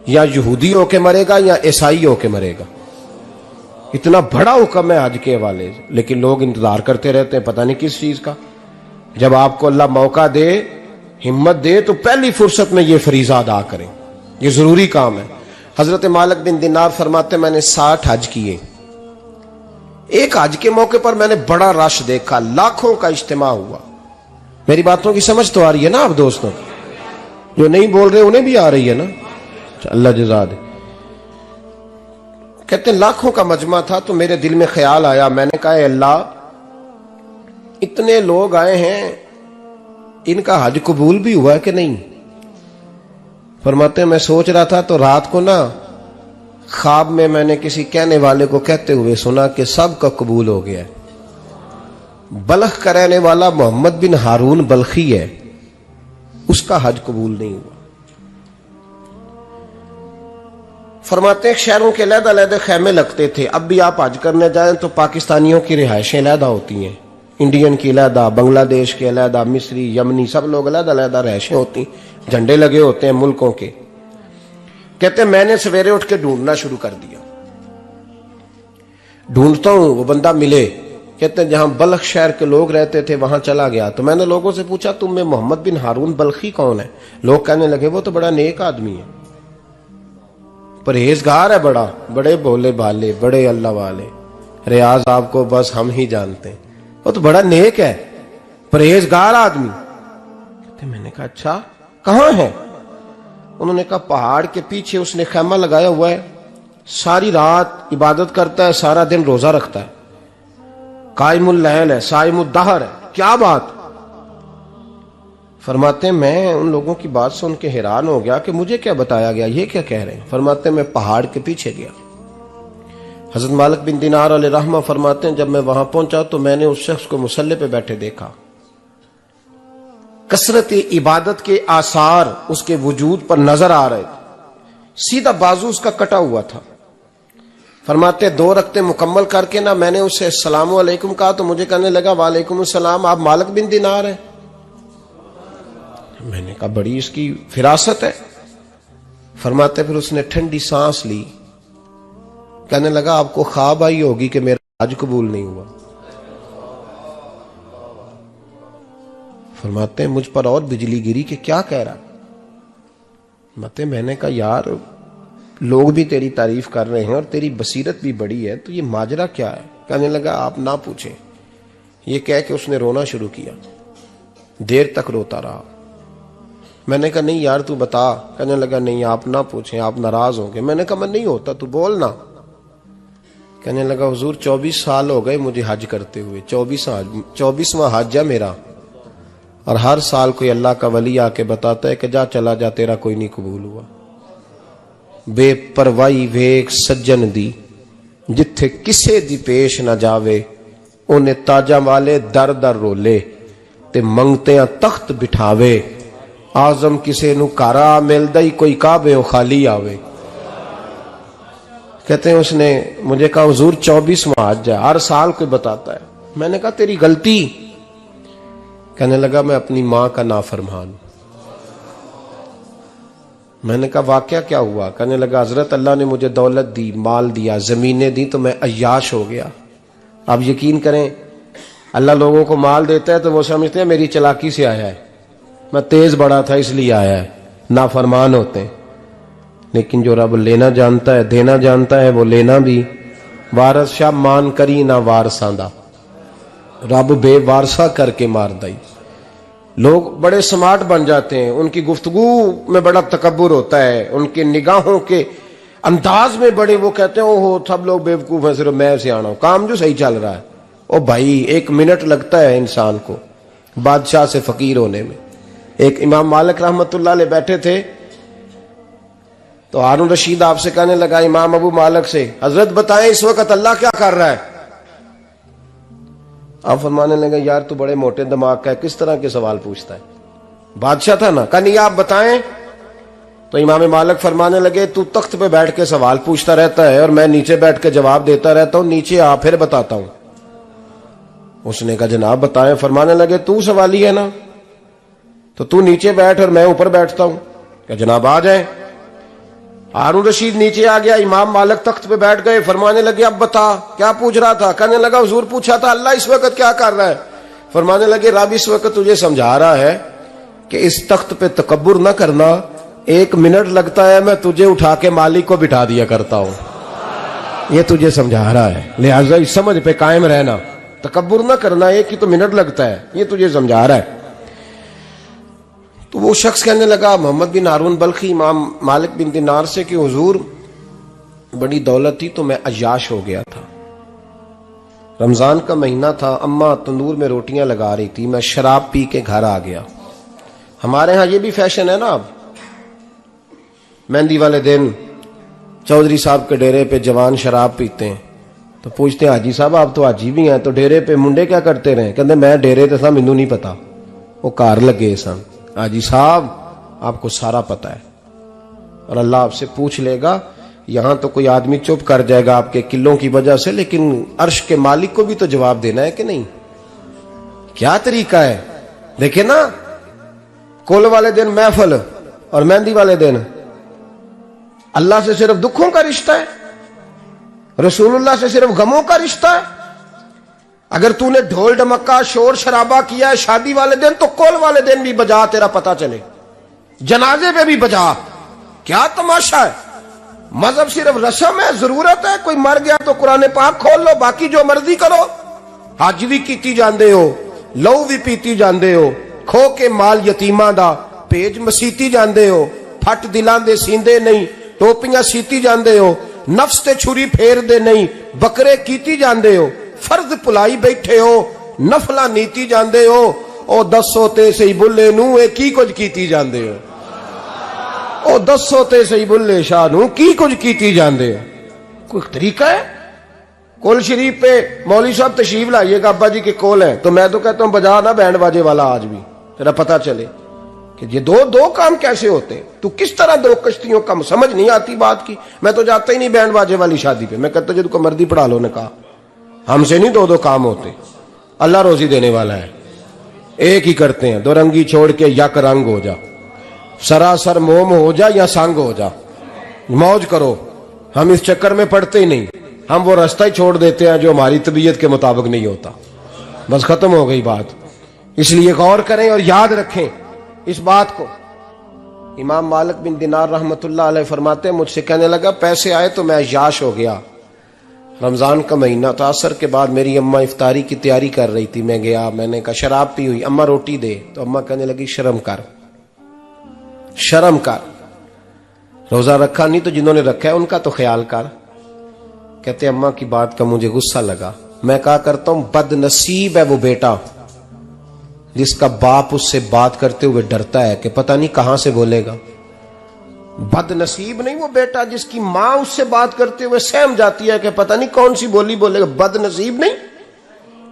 या यहूदी होके मरेगा या ईसाई होके मरेगा। इतना बड़ा हुक्म है हज के हवाले से, लेकिन लोग इंतजार करते रहते हैं पता नहीं किस चीज का। जब आपको अल्लाह मौका दे, हिम्मत दे, तो पहली फुर्सत में ये फरीजा अदा करें, ये जरूरी काम है। हजरत मालिक बिन दिनार फरमाते मैंने 60 हज किए। एक हज के मौके पर मैंने बड़ा रश देखा, लाखों का इज्तिमा हुआ। मेरी बातों की समझ तो आ रही है ना आप दोस्तों? जो नहीं बोल रहे उन्हें भी आ रही है ना? अल्लाह जज़ा दे। कहते हैं लाखों का मजमा था, तो मेरे दिल में ख्याल आया, मैंने कहा अल्लाह इतने लोग आए हैं, इनका हज कबूल भी हुआ है कि नहीं? फरमाते मैं सोच रहा था तो रात को ना ख्वाब में मैंने किसी कहने वाले को कहते हुए सुना कि सबका कबूल हो गया। बल्ख का रहने वाला मोहम्मद बिन हारून बल्खी है, उसका हज कबूल नहीं हुआ। फरमाते हैं शहरों के अलग-अलग खैमे लगते थे। अब भी आप हज करने जाएं तो पाकिस्तानियों की रिहायशें अलग होती हैं, इंडियन की अलग, बांग्लादेश के अलग, मिस्री, यमनी, सब लोग अलग-अलग रिहायशें होती, झंडे लगे होते हैं मुल्कों के। कहते मैंने सवेरे उठ के ढूंढना शुरू कर दिया। ढूंढता हूं, वो बंदा मिले। कहते जहां बल्ख शहर के लोग रहते थे वहां चला गया। तो मैंने लोगों से पूछा तुम में मोहम्मद बिन हारून बल्खी कौन है? लोग कहने लगे वो तो बड़ा नेक आदमी है, परहेजगार है, बड़े भोले भाले, बड़े अल्लाह वाले, रियाज आपको बस हम ही जानते हैं, वो तो बड़ा नेक है, परहेजगार आदमी। कहते मैंने कहा अच्छा कहां है? उन्होंने कहा पहाड़ के पीछे उसने खैमा लगाया हुआ है, सारी रात इबादत करता है, सारा दिन रोजा रखता है, कायमुल लैल है, साइमुद दहर है। क्या बात? फरमाते हैं मैं उन लोगों की बात सुन के हैरान हो गया कि मुझे क्या बताया गया, ये क्या कह रहे हैं। फरमाते हैं मैं पहाड़ के पीछे गया। हजरत मालिक बिन दिनार अलैहि रहमा फरमाते हैं जब मैं वहां पहुंचा तो मैंने उस शख्स को मुसल्ले पे बैठे देखा। कसरत इबादत के आसार उसके वजूद पर नजर आ रहे थे। सीधा बाजू उसका कटा हुआ था। फरमाते 2 रकते मुकम्मल करके ना मैंने उससे अस्सलामु अलैकुम कहा तो मुझे कहने लगा वालेकुम अस्सलाम, आप मालिक बिन दिनार हैं। मैंने कहा बड़ी इसकी फिरासत है। फरमाते फिर उसने ठंडी सांस ली, कहने लगा आपको ख्वाब आई होगी कि मेरा हज कबूल नहीं हुआ। फरमाते हैं मुझ पर और बिजली गिरी कि क्या कह रहा। फरमाते मैंने कहा यार लोग भी तेरी तारीफ कर रहे हैं और तेरी बसीरत भी बड़ी है, तो ये माजरा क्या है। कहने लगा आप ना पूछें। ये कह के उसने रोना शुरू किया, देर तक रोता रहा। मैंने कहा नहीं यार तू बता। कहने लगा नहीं आप ना पूछें, आप नाराज होंगे। मैंने कहा मैं नहीं होता, तू बोल ना। कहने लगा हुजूर 24 साल हो गए मुझे हज करते हुए, 24वां हज है मेरा, और हर साल कोई अल्लाह का वली आके बताता है कि जा चला जा तेरा कोई नहीं कबूल हुआ। बेपरवाही वेख सज्जन दी जिथे किसे दी पेश ना जावे, उन्हें ताजा वाले दर दर रोले ते मंगते तख्त बिठावे। आजम किसे नु कारा मिलदा ही कोई काबे खाली आवे। कहते हैं उसने मुझे कहा हुजूर 24वां हज है, हर साल कोई बताता है। मैंने कहा तेरी गलती। कहने लगा मैं अपनी मां का नाफरमान। मैंने कहा वाकया क्या हुआ। कहने लगा हजरत अल्लाह ने मुझे दौलत दी, माल दिया, जमीनें दी, तो मैं अय्याश हो गया। आप यकीन करें अल्लाह लोगों को माल देता है तो वो समझते हैं मेरी चालाकी से आया है, मैं तेज बड़ा था इसलिए आया है। नाफरमान होते हैं। लेकिन जो रब लेना जानता है, देना जानता है, वो लेना भी। वारस शाह मान करी ना वारसां दा, रब बेवारसा करके मार दई। लोग बड़े स्मार्ट बन जाते हैं, उनकी गुफ्तगू में बड़ा तकब्बुर होता है, उनके निगाहों के अंदाज में बड़े, वो कहते हैं ओहो सब लोग बेवकूफ है, सिर्फ मैं सियाना हूं, काम जो सही चल रहा है। ओ भाई 1 मिनट लगता है इंसान को बादशाह से फकीर होने में। एक इमाम मालिक रहमतुल्लाह अलैह बैठे थे तो हारून रशीद आपसे कहने लगा इमाम अबू मालिक से, हजरत बताएं इस वक्त अल्लाह क्या कर रहा है। आप फरमाने लगे यार तू बड़े मोटे दिमाग का है, किस तरह के सवाल पूछता है। बादशाह था ना, कहा नहीं आप बताएं। तो इमाम मालिक फरमाने लगे तू तख्त पे बैठ के सवाल पूछता रहता है और मैं नीचे बैठ के जवाब देता रहता हूं, नीचे आ फिर बताता हूं। उसने कहा जनाब बताएं। फरमाने लगे तू सवाली है ना, तो तू नीचे बैठ और मैं ऊपर बैठता हूं। क्या जनाब आ जाए। हारून रशीद नीचे आ गया, इमाम मालिक तख्त पे बैठ गए। फरमाने लगे अब बता क्या पूछ रहा था। कहने लगा हुजूर पूछा था अल्लाह इस वक्त क्या कर रहा है। फरमाने लगे रब इस वक्त तुझे समझा रहा है कि इस तख्त पे तकब्बुर न करना, 1 मिनट लगता है मैं तुझे उठा के मालिक को बिठा दिया करता हूं, ये तुझे समझा रहा है, लिहाजा इस समझ पे कायम रहना, तकब्बुर न करना, 1 ही तो मिनट लगता है, ये तुझे समझा रहा है। तो वो शख्स कहने लगा मोहम्मद बिन हारून बल्खी इमाम मालिक बिन दिनार से कि हुजूर बड़ी दौलत थी तो मैं अय्याश हो गया था। रमजान का महीना था, अम्मा तंदूर में रोटियां लगा रही थी, मैं शराब पी के घर आ गया। हमारे यहां ये भी फैशन है ना, अब मेहंदी वाले दिन चौधरी साहब के डेरे पे जवान शराब पीते हैं तो पूछते हैं हाजी साहब आप तो हाजी भी हैं, तो डेरे पे मुंडे क्या करते रहे। कहते मैं डेरे तो सा मैनू नहीं पता, वो कार लगे सन। हाजी साहब आपको सारा पता है और अल्लाह आपसे पूछ लेगा। यहां तो कोई आदमी चुप कर जाएगा आपके किलों की वजह से, लेकिन अर्श के मालिक को भी तो जवाब देना है कि नहीं। क्या तरीका है देखे ना, कुल वाले दिन महफिल और मेहंदी वाले दिन अल्लाह से सिर्फ दुखों का रिश्ता है, रसूलुल्लाह से सिर्फ गमों का रिश्ता है। अगर तूने ढोल ढमक्का शोर शराबा किया है शादी वाले दिन तो कुल वाले दिन भी बजा, तेरा पता चले, जनाजे पे भी बजा। क्या तमाशा है। मजहब सिर्फ रस्म है, जरूरत है, कोई मर गया तो कुरान पाक खोल लो, बाकी जो मर्जी करो। हज भी कीती जांदे हो, लहू भी पीती जांदे हो, खो के माल यतीमां दा भेज मसीती जांदे हो, फट दिलां दे सींदे नहीं, टोपियां सीती जांदे हो, नफ्स ते छुरी फेर दे नहीं, बकरे कीती जांदे हो, फर्ज भुलाई बैठे हो, नफला नीति जांदे हो, ओ दसो ते सही बुल्ले नू ए की कुछ कीती जांदे हो, ओ दसो ते सही बुल्ले शाह नू की कुछ कीती जांदे हो। कोई तरीका है? कोल शरीफ पे मौलवी साहब तशरीफ लाइएगा, अब्बा जी के कोल है, तो मैं तो कहता हूं बजा ना बैंड बाजे वाला आज भी, तेरा पता चले कि ये दो दो काम कैसे होते हैं। तू किस तरह दो कश्तियों का, समझ नहीं आती बात की। मैं तो जाता ही नहीं बैंड बाजे वाली शादी पे, मैं कहता जो तुमको मर्दी पढ़ा लो। ने कहा हमसे नहीं दो दो काम होते, अल्लाह रोजी देने वाला है, एक ही करते हैं। दो रंगी छोड़ के यक रंग हो जा, सरासर मोम हो जा या संग हो जा, मौज करो। हम इस चक्कर में पड़ते ही नहीं, हम वो रास्ता ही छोड़ देते हैं जो हमारी तबीयत के मुताबिक नहीं होता। बस खत्म हो गई बात। इसलिए गौर करें और याद रखें इस बात को। इमाम मालिक बिन दिनार रहमतुल्लाह अलैह फरमाते हैं, मुझसे कहने लगा पैसे आए तो मैं याश हो गया। रमजान का महीना था, असर के बाद मेरी अम्मा इफ्तारी की तैयारी कर रही थी, मैं गया, मैंने कहा शराब पी हुई, अम्मा रोटी दे। तो अम्मा कहने लगी शर्म कर, शर्म कर, रोजा रखा नहीं तो जिन्होंने रखा है उनका तो ख्याल कर। कहते अम्मा की बात का मुझे गुस्सा लगा। मैं कहा करता हूं बदनसीब है वो बेटा जिसका बाप उससे बात करते हुए डरता है कि पता नहीं कहां से बोलेगा। बदनसीब नहीं वो बेटा जिसकी मां उससे बात करते हुए सहम जाती है कि पता नहीं कौन सी बोली बोलेगा। बदनसीब नहीं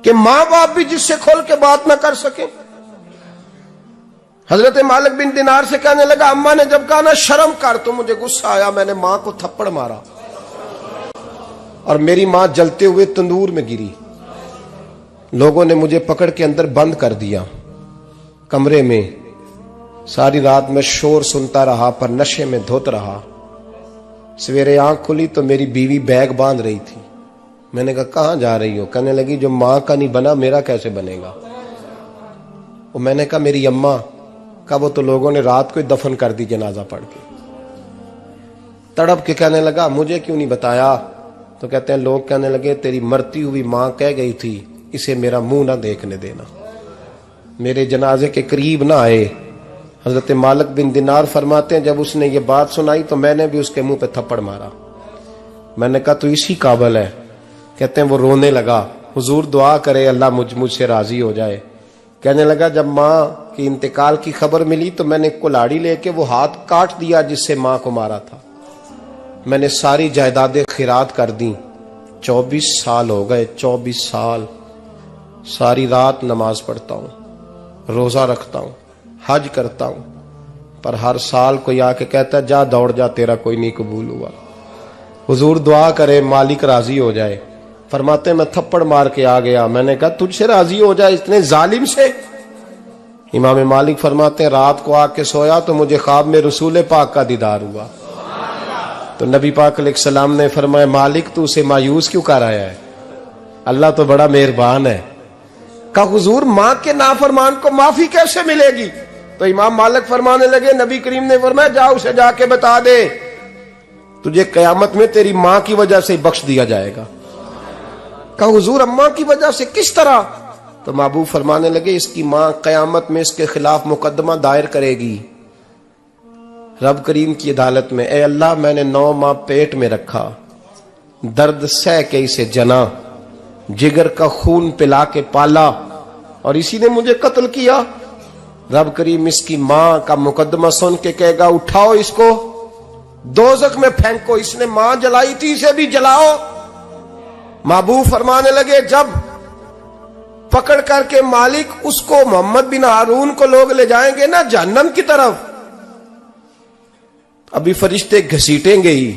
कि मां बाप भी जिससे खोल के बात ना कर सके। हजरत मालिक बिन दिनार से कहने लगा, अम्मा ने जब कहा ना शर्म कर, तो मुझे गुस्सा आया, मैंने मां को थप्पड़ मारा और मेरी मां जलते हुए तंदूर में गिरी। लोगों ने मुझे पकड़ के अंदर बंद कर दिया कमरे में। सारी रात मैं शोर सुनता रहा पर नशे में धुत रहा। सवेरे आंख खुली तो मेरी बीवी बैग बांध रही थी। मैंने कहा कहां जा रही हो? कहने लगी जो मां का नहीं बना मेरा कैसे बनेगा। वो मैंने कहा मेरी अम्मा का, वो तो लोगों ने रात को ही दफन कर दी जनाजा पढ़ के। तड़प के कहने लगा मुझे क्यों नहीं बताया? तो कहते हैं लोग कहने लगे तेरी मरती हुई मां कह गई थी इसे मेरा मुंह ना देखने देना, मेरे जनाजे के करीब ना आए। हजरत मालिक बिन दिनार फरमाते हैं जब उसने ये बात सुनाई तो मैंने भी उसके मुंह पे थप्पड़ मारा। मैंने कहा तू इसी काबिल है। कहते हैं वो रोने लगा, हुजूर दुआ करे अल्लाह मुझसे राजी हो जाए। कहने लगा जब मां की इंतकाल की खबर मिली तो मैंने कुल्हाड़ी लेके वो हाथ काट दिया जिससे मां को मारा था। मैंने सारी जायदादें खिरात कर दी। 24 साल हो गए, 24 साल। सारी रात नमाज पढ़ता हूं, रोजा रखता हूं, हज करता हूं, पर हर साल कोई आके कहता है जा दौड़ जा तेरा कोई नहीं कबूल हुआ। हुजूर दुआ करे मालिक राजी हो जाए। फरमाते मैं थप्पड़ मार के आ गया। मैंने कहा तुझसे राजी हो जाए इतने जालिम से? इमाम मालिक फरमाते रात को आके सोया तो मुझे ख्वाब में रसूल पाक का दीदार हुआ। तो नबी पाक अलैहिस्सलाम ने फरमाया मालिक तू उसे मायूस क्यों कर आया है? अल्लाह तो बड़ा मेहरबान है। कहा हुजूर मां के नाफरमान को माफी कैसे मिलेगी? तो इमाम मालिक फरमाने लगे नबी करीम ने फरमाया जा उसे जाके बता दे तुझे कयामत में तेरी मां की वजह से बख्श दिया जाएगा। कहा हुजूर अम्मा की वजह से किस तरह? तो महबूब फरमाने लगे इसकी मां कयामत में इसके खिलाफ मुकदमा दायर करेगी रब करीम की अदालत में। ए अल्लाह मैंने 9 माह पेट में रखा, दर्द सह के इसे जना, जिगर का खून पिला के पाला और इसी ने मुझे कत्ल किया। रब करीम इसकी मां का मुकदमा सुन के कहेगा उठाओ इसको दोजख में फेंको, इसने मां जलाई थी इसे भी जलाओ। महबूब फरमाने लगे जब पकड़ करके मालिक उसको मोहम्मद बिन हारून को लोग ले जाएंगे ना जहन्नम की तरफ, अभी फरिश्ते घसीटेंगे ही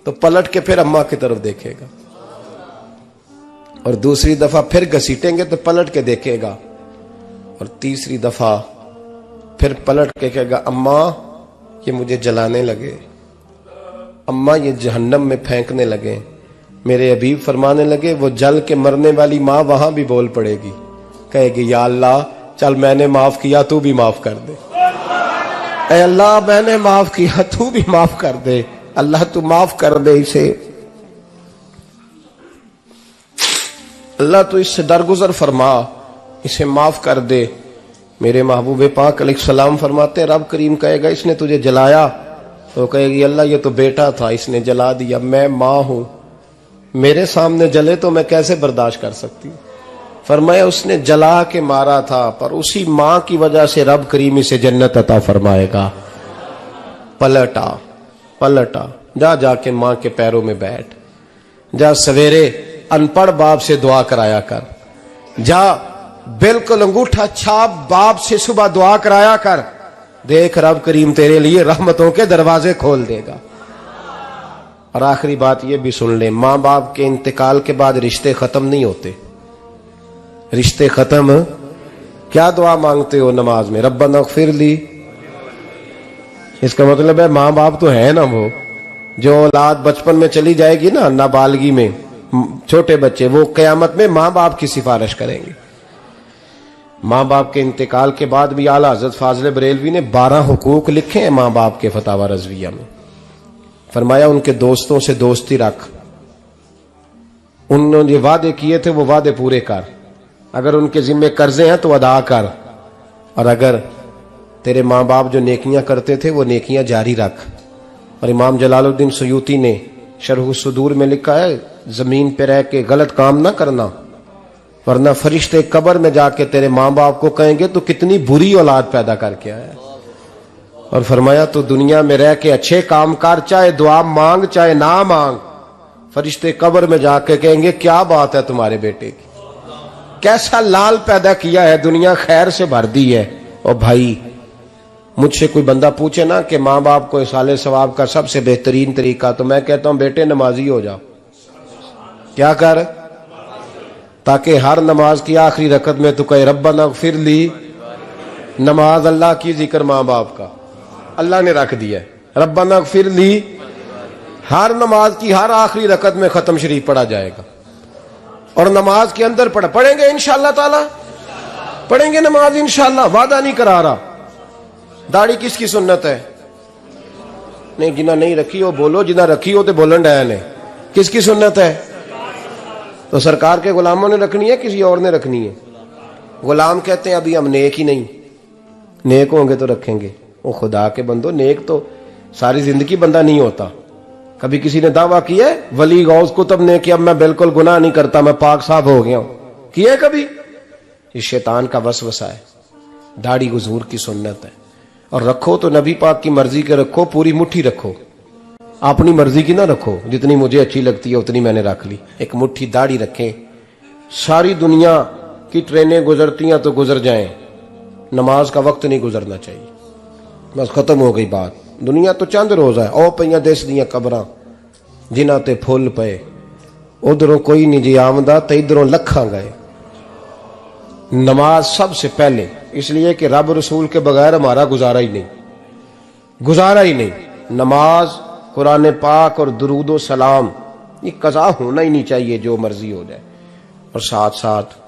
तो पलट के फिर अम्मा की तरफ देखेगा और दूसरी दफा फिर घसीटेंगे तो पलट के देखेगा और तीसरी दफा फिर पलट के कहेगा अम्मा ये मुझे जलाने लगे, अम्मा ये जहन्नम में फेंकने लगे। मेरे हबीब फरमाने लगे वो जल के मरने वाली मां वहां भी बोल पड़ेगी, कहेगी या अल्लाह चल मैंने माफ किया तू भी माफ कर दे। ऐ अल्लाह मैंने माफ किया तू भी माफ कर दे, अल्लाह तू माफ कर दे इसे, अल्लाह तू इससे दरगुजर फरमा, इसे माफ कर दे। मेरे महबूब पाक अलैहिस्सलाम फरमाते रब करीम कहेगा इसने तुझे जलाया, तो कहेगी अल्लाह ये तो बेटा था इसने जला दिया, मैं मां हूं, मेरे सामने जले तो मैं कैसे बर्दाश्त कर सकती हूं। फरमाया उसने जला के मारा था, पर उसी मां की वजह से रब करीम इसे जन्नत अता फरमाएगा। पलटा पलटा, जा जाके मां के पैरों में बैठ, जा सवेरे अनपढ़ बाप से दुआ कराया कर, जा बिल्कुल अंगूठा छाप बाप से सुबह दुआ कराया कर, देख रब करीम तेरे लिए रहमतों के दरवाजे खोल देगा। और आखिरी बात ये भी सुन ले, मां बाप के इंतकाल के बाद रिश्ते खत्म नहीं होते। रिश्ते खत्म, क्या दुआ मांगते हो नमाज में? रब्बना इग़फिर ली। इसका मतलब है मां बाप तो है ना, वो जो औलाद बचपन में चली जाएगी ना, नाबालगी में, छोटे बच्चे, वो कयामत में मां बाप की सिफारिश करेंगे। मां बाप के इंतकाल के बाद भी आला हजरत फाजिल बरेलवी ने 12 हुकूक लिखे हैं मां बाप के फतावा रज़विया में। फरमाया उनके दोस्तों से दोस्ती रख, उन्होंने वादे किए थे वो वादे पूरे कर, अगर उनके जिम्मे कर्जे हैं तो अदा कर, और अगर तेरे मां बाप जो नेकियां करते थे वो नेकियां जारी रख। और इमाम जलालुद्दीन सयूती ने शरह सुदूर में लिखा है, जमीन पे रह के गलत काम ना करना, वरना फरिश्ते कब्र में जाके तेरे मां बाप को कहेंगे तो कितनी बुरी औलाद पैदा करके आया। और फरमाया तो दुनिया में रह के अच्छे काम कर, चाहे दुआ मांग चाहे ना मांग, फरिश्ते कब्र में जाके कहेंगे क्या बात है तुम्हारे बेटे की, कैसा लाल पैदा किया है, दुनिया खैर से भर दी है। और भाई मुझसे कोई बंदा पूछे ना कि मां बाप को इसाले सवाब का सबसे बेहतरीन तरीका, तो मैं कहता हूं बेटे नमाजी हो जाओ। क्या कर, ताकि हर नमाज की आखिरी रकत में तू कहे रब्बना इग़फिर ली। नमाज अल्लाह की, जिक्र मां बाप का, अल्लाह ने रख दिया है। रब्बना इग़फिर ली हर नमाज की हर आखिरी रकत में खत्म शरीफ पढ़ा जाएगा। और नमाज के अंदर पढ़ेंगे इंशाअल्लाह ताला, पढ़ेंगे नमाज इंशाअल्लाह, वादा नहीं करा रहा। दाढ़ी किसकी सुन्नत है? नहीं, जिन्हें नहीं रखी हो बोलो, जिन्हें रखी हो तो बोलन डाया ने। किसकी सुन्नत है? तो सरकार के गुलामों ने रखनी है, किसी और ने रखनी है? गुलाम कहते हैं अभी हम नेक ही नहीं, नेक होंगे तो रखेंगे। वो खुदा के बंदो, नेक तो सारी जिंदगी बंदा नहीं होता। कभी किसी ने दावा किया है वली गौस कुतुब ने कि अब मैं बिल्कुल गुनाह नहीं करता, मैं पाक साफ हो गया हूं? किया कभी? ये शैतान का वसवसा है। दाढ़ी हुजूर की सुन्नत है, और रखो तो नबी पाक की मर्जी के रखो, पूरी मुट्ठी रखो, अपनी मर्जी की ना रखो। जितनी मुझे अच्छी लगती है उतनी मैंने रख ली। एक मुट्ठी दाढ़ी रखें, सारी दुनिया की ट्रेनें गुजरती हैं तो गुजर जाएं, नमाज का वक्त नहीं गुजरना चाहिए। बस खत्म हो गई बात। दुनिया तो चंद रोज है, ओ पईयां देश दियां कबरां जिन्हां ते फुल पे, उधरों कोई नहीं जी आमदा ते इधरों लखां गए। नमाज सबसे पहले, इसलिए कि रब रसूल के बगैर हमारा गुजारा ही नहीं, गुजारा ही नहीं। नमाज, कुरान पाक और दुरूदो सलाम, ये कज़ा होना ही नहीं चाहिए, जो मर्जी हो जाए। और साथ साथ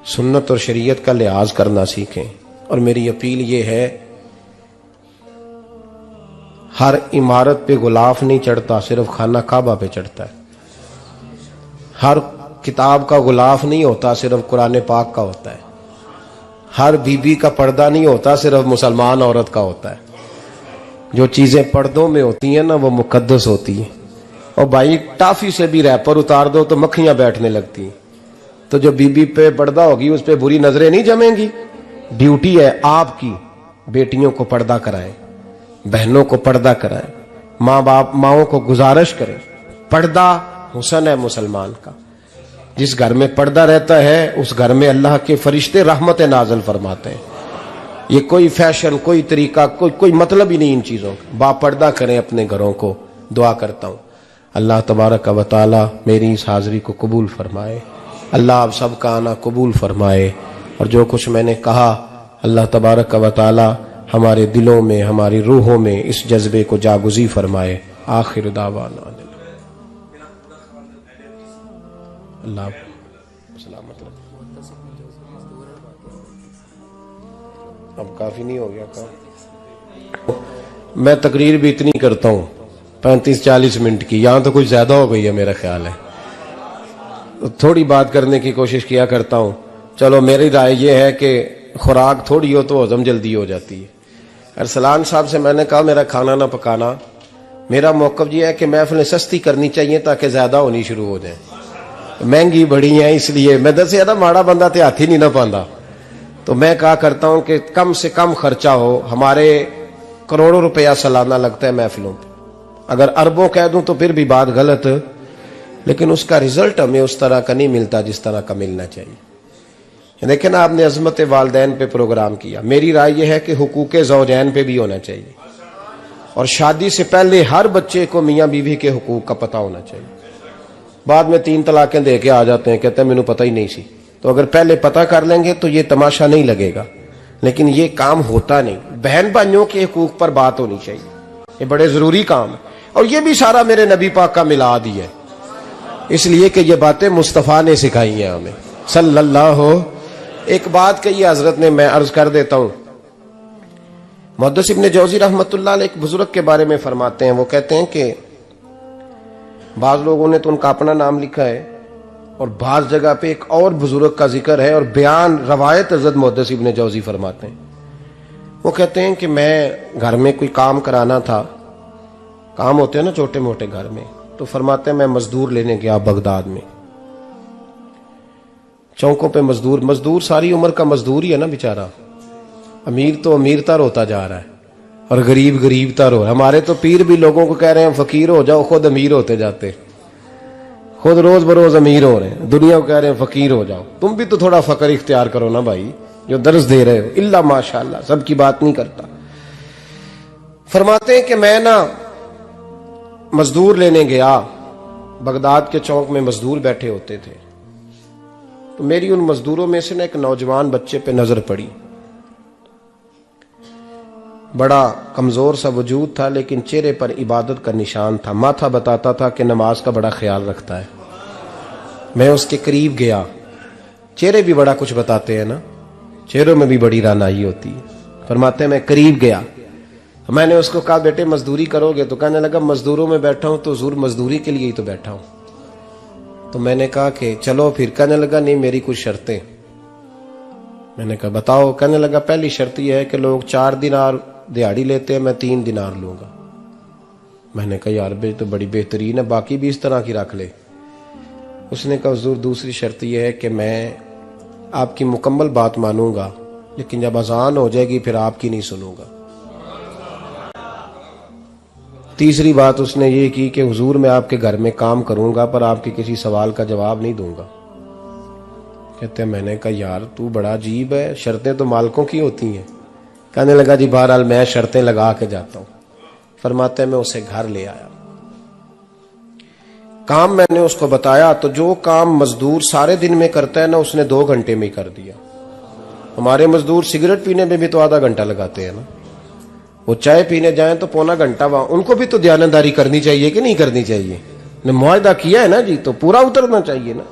सुन्नत और शरीयत का लिहाज करना सीखें। और मेरी अपील ये है, हर इमारत पे गुलाफ नहीं चढ़ता, सिर्फ खाना काबा पे चढ़ता है। हर किताब का गुलाफ नहीं होता, सिर्फ कुरान पाक का होता है। हर बीबी का पर्दा नहीं होता, सिर्फ मुसलमान औरत का होता है। जो चीजें पर्दों में होती हैं ना, वो मुकद्दस होती हैं। और भाई टाफी से भी रैपर उतार दो तो मक्खियां बैठने लगती हैं। तो जो बीबी पे पर्दा होगी उस पे बुरी नजरें नहीं जमेंगी। ड्यूटी है आपकी, बेटियों को पर्दा कराएं, बहनों को पर्दा कराएं, माँ बाप माओं को गुजारिश करें। पर्दा हुस्न है मुसलमान का। जिस घर में पर्दा रहता है उस घर में अल्लाह के फरिश्ते रहमत नाज़िल फरमाते हैं। ये कोई फैशन, कोई तरीका, कोई मतलब ही नहीं इन चीजों का। बापर्दा करें अपने घरों को। दुआ करता हूँ अल्लाह तबारक व तआला मेरी इस हाजिरी को कबूल फरमाए। अल्लाह आप सबका आना कबूल फरमाए। और जो कुछ मैंने कहा, अल्लाह तबारक व तआला हमारे दिलों में, हमारी रूहों में इस जज्बे को जागुज़ी फरमाए। आखिर दावाना अल्लाह सलामत रखे। अब काफी नहीं हो गया काम? मैं तकरीर भी इतनी करता हूँ 35-40 मिनट की, यहां तो कुछ ज्यादा हो गई है मेरा ख्याल है। तो थोड़ी बात करने की कोशिश किया करता हूँ। चलो मेरी राय यह है कि खुराक थोड़ी हो तो हजम जल्दी हो जाती है। अरसलान साहब से मैंने कहा मेरा खाना ना पकाना। मेरा मौक़िफ़ ये है कि महफ़िलें सस्ती करनी चाहिए ताकि ज्यादा होनी शुरू हो जाए। महंगी बड़ी है इसलिए मैं दसिया था माड़ा बंदा ते हाथ ही नहीं ना पाता। तो मैं कहा करता हूं कि कम से कम खर्चा हो। हमारे करोड़ों रुपया सालाना लगता है महफिलों पर, अगर अरबों कह दूं तो फिर भी बात गलत, लेकिन उसका रिजल्ट हमें उस तरह का नहीं मिलता जिस तरह का मिलना चाहिए। लेकिन आपने अजमत वालदैन पे प्रोग्राम किया। मेरी राय यह है कि हुकूके ज़ौजैन पे भी होना चाहिए, और शादी से पहले हर बच्चे को मियाँ बीवी के हुकूक का पता होना चाहिए। बाद में 3 तलाकें दे के आ जाते हैं, कहते हैं मैंने पता ही नहीं सी। तो अगर पहले पता कर लेंगे तो ये तमाशा नहीं लगेगा, लेकिन ये काम होता नहीं। बहन भाइयों के हुकूक पर बात होनी चाहिए, ये बड़े जरूरी काम है। और ये भी सारा मेरे नबी पाक का मिलाद ही है, इसलिए कि ये बातें मुस्तफ़ा ने सिखाई हैं हमें सल्लल्लाहु। एक बात कही हजरत ने, मैं अर्ज कर देता हूं। मुहद्दिस इब्न जौज़ी रहमतुल्लाह अलैह एक बुजुर्ग के बारे में फरमाते हैं, वो कहते हैं कि बाज लोगों ने तो उनका अपना नाम लिखा है और बाज जगह पे एक और बुजुर्ग का जिक्र है, और बयान रवायत हज़रत मुहद्दिस इब्न जौज़ी फरमाते हैं। वो कहते हैं कि मैं घर में कोई काम कराना था, काम होते हैं ना छोटे मोटे घर में, तो फरमाते हैं मैं मजदूर लेने गया बगदाद में। चौकों पे मजदूर सारी उम्र का मजदूर ही है ना बेचारा। अमीर तो अमीरतर होता जा रहा है और गरीब गरीबतर हो। हमारे तो पीर भी लोगों को कह रहे हैं फकीर हो जाओ, खुद अमीर होते जाते, खुद रोज बरोज अमीर हो रहे हैं, दुनिया को कह रहे हैं फकीर हो जाओ। तुम भी तो थोड़ा फकर इख्तियार करो ना भाई, जो दर्ज दे रहे हो। इल्ला माशाअल्लाह, सबकी बात नहीं करता। फरमाते हैं कि मैं ना मजदूर लेने गया, बगदाद के चौक में मजदूर बैठे होते थे, तो मेरी उन मजदूरों में से ना एक नौजवान बच्चे पे नजर पड़ी। बड़ा कमजोर सा वजूद था, लेकिन चेहरे पर इबादत का निशान था। माथा बताता था कि नमाज का बड़ा ख्याल रखता है। मैं उसके करीब गया, चेहरे भी बड़ा कुछ बताते हैं ना, चेहरों में भी बड़ी रानाई होती है। फरमाते हैं मैं करीब गया, मैंने उसको कहा बेटे मजदूरी करोगे? तो कहने लगा मजदूरों में बैठा हूं तो हुजूर मजदूरी के लिए ही तो बैठा हूं। तो मैंने कहा कि चलो फिर। कहने लगा नहीं मेरी कुछ शर्तें। मैंने कहा बताओ? कहने लगा पहली शर्त यह है कि लोग 4 दिनार दिहाड़ी लेते हैं, मैं 3 दिनार लूंगा। मैंने कहा यार बे तो बड़ी बेहतरीन है, बाकी भी इस तरह की रख ले। उसने कहा हुजूर दूसरी शर्त यह है कि मैं आपकी मुकम्मल बात मानूंगा, लेकिन जब अजान हो जाएगी फिर आपकी नहीं सुनूंगा। तीसरी बात उसने ये की कि हुजूर मैं आपके घर में काम करूंगा पर आपके किसी सवाल का जवाब नहीं दूंगा। कहते हैं मैंने कहा यार तू बड़ा अजीब है, शर्तें तो मालिकों की होती हैं। कहने लगा जी बहरहाल मैं शर्तें लगा के जाता हूं। फरमाते मैं उसे घर ले आया, काम मैंने उसको बताया, तो जो काम मजदूर सारे दिन में करता है ना उसने 2 घंटे में कर दिया। हमारे मजदूर सिगरेट पीने में भी तो आधा घंटा लगाते हैं ना, वो चाय पीने जाएं तो पौना घंटा वहां। उनको भी तो ध्यानदारी करनी चाहिए कि नहीं करनी चाहिए? ने मुआहदा किया है ना जी, तो पूरा उतरना चाहिए ना।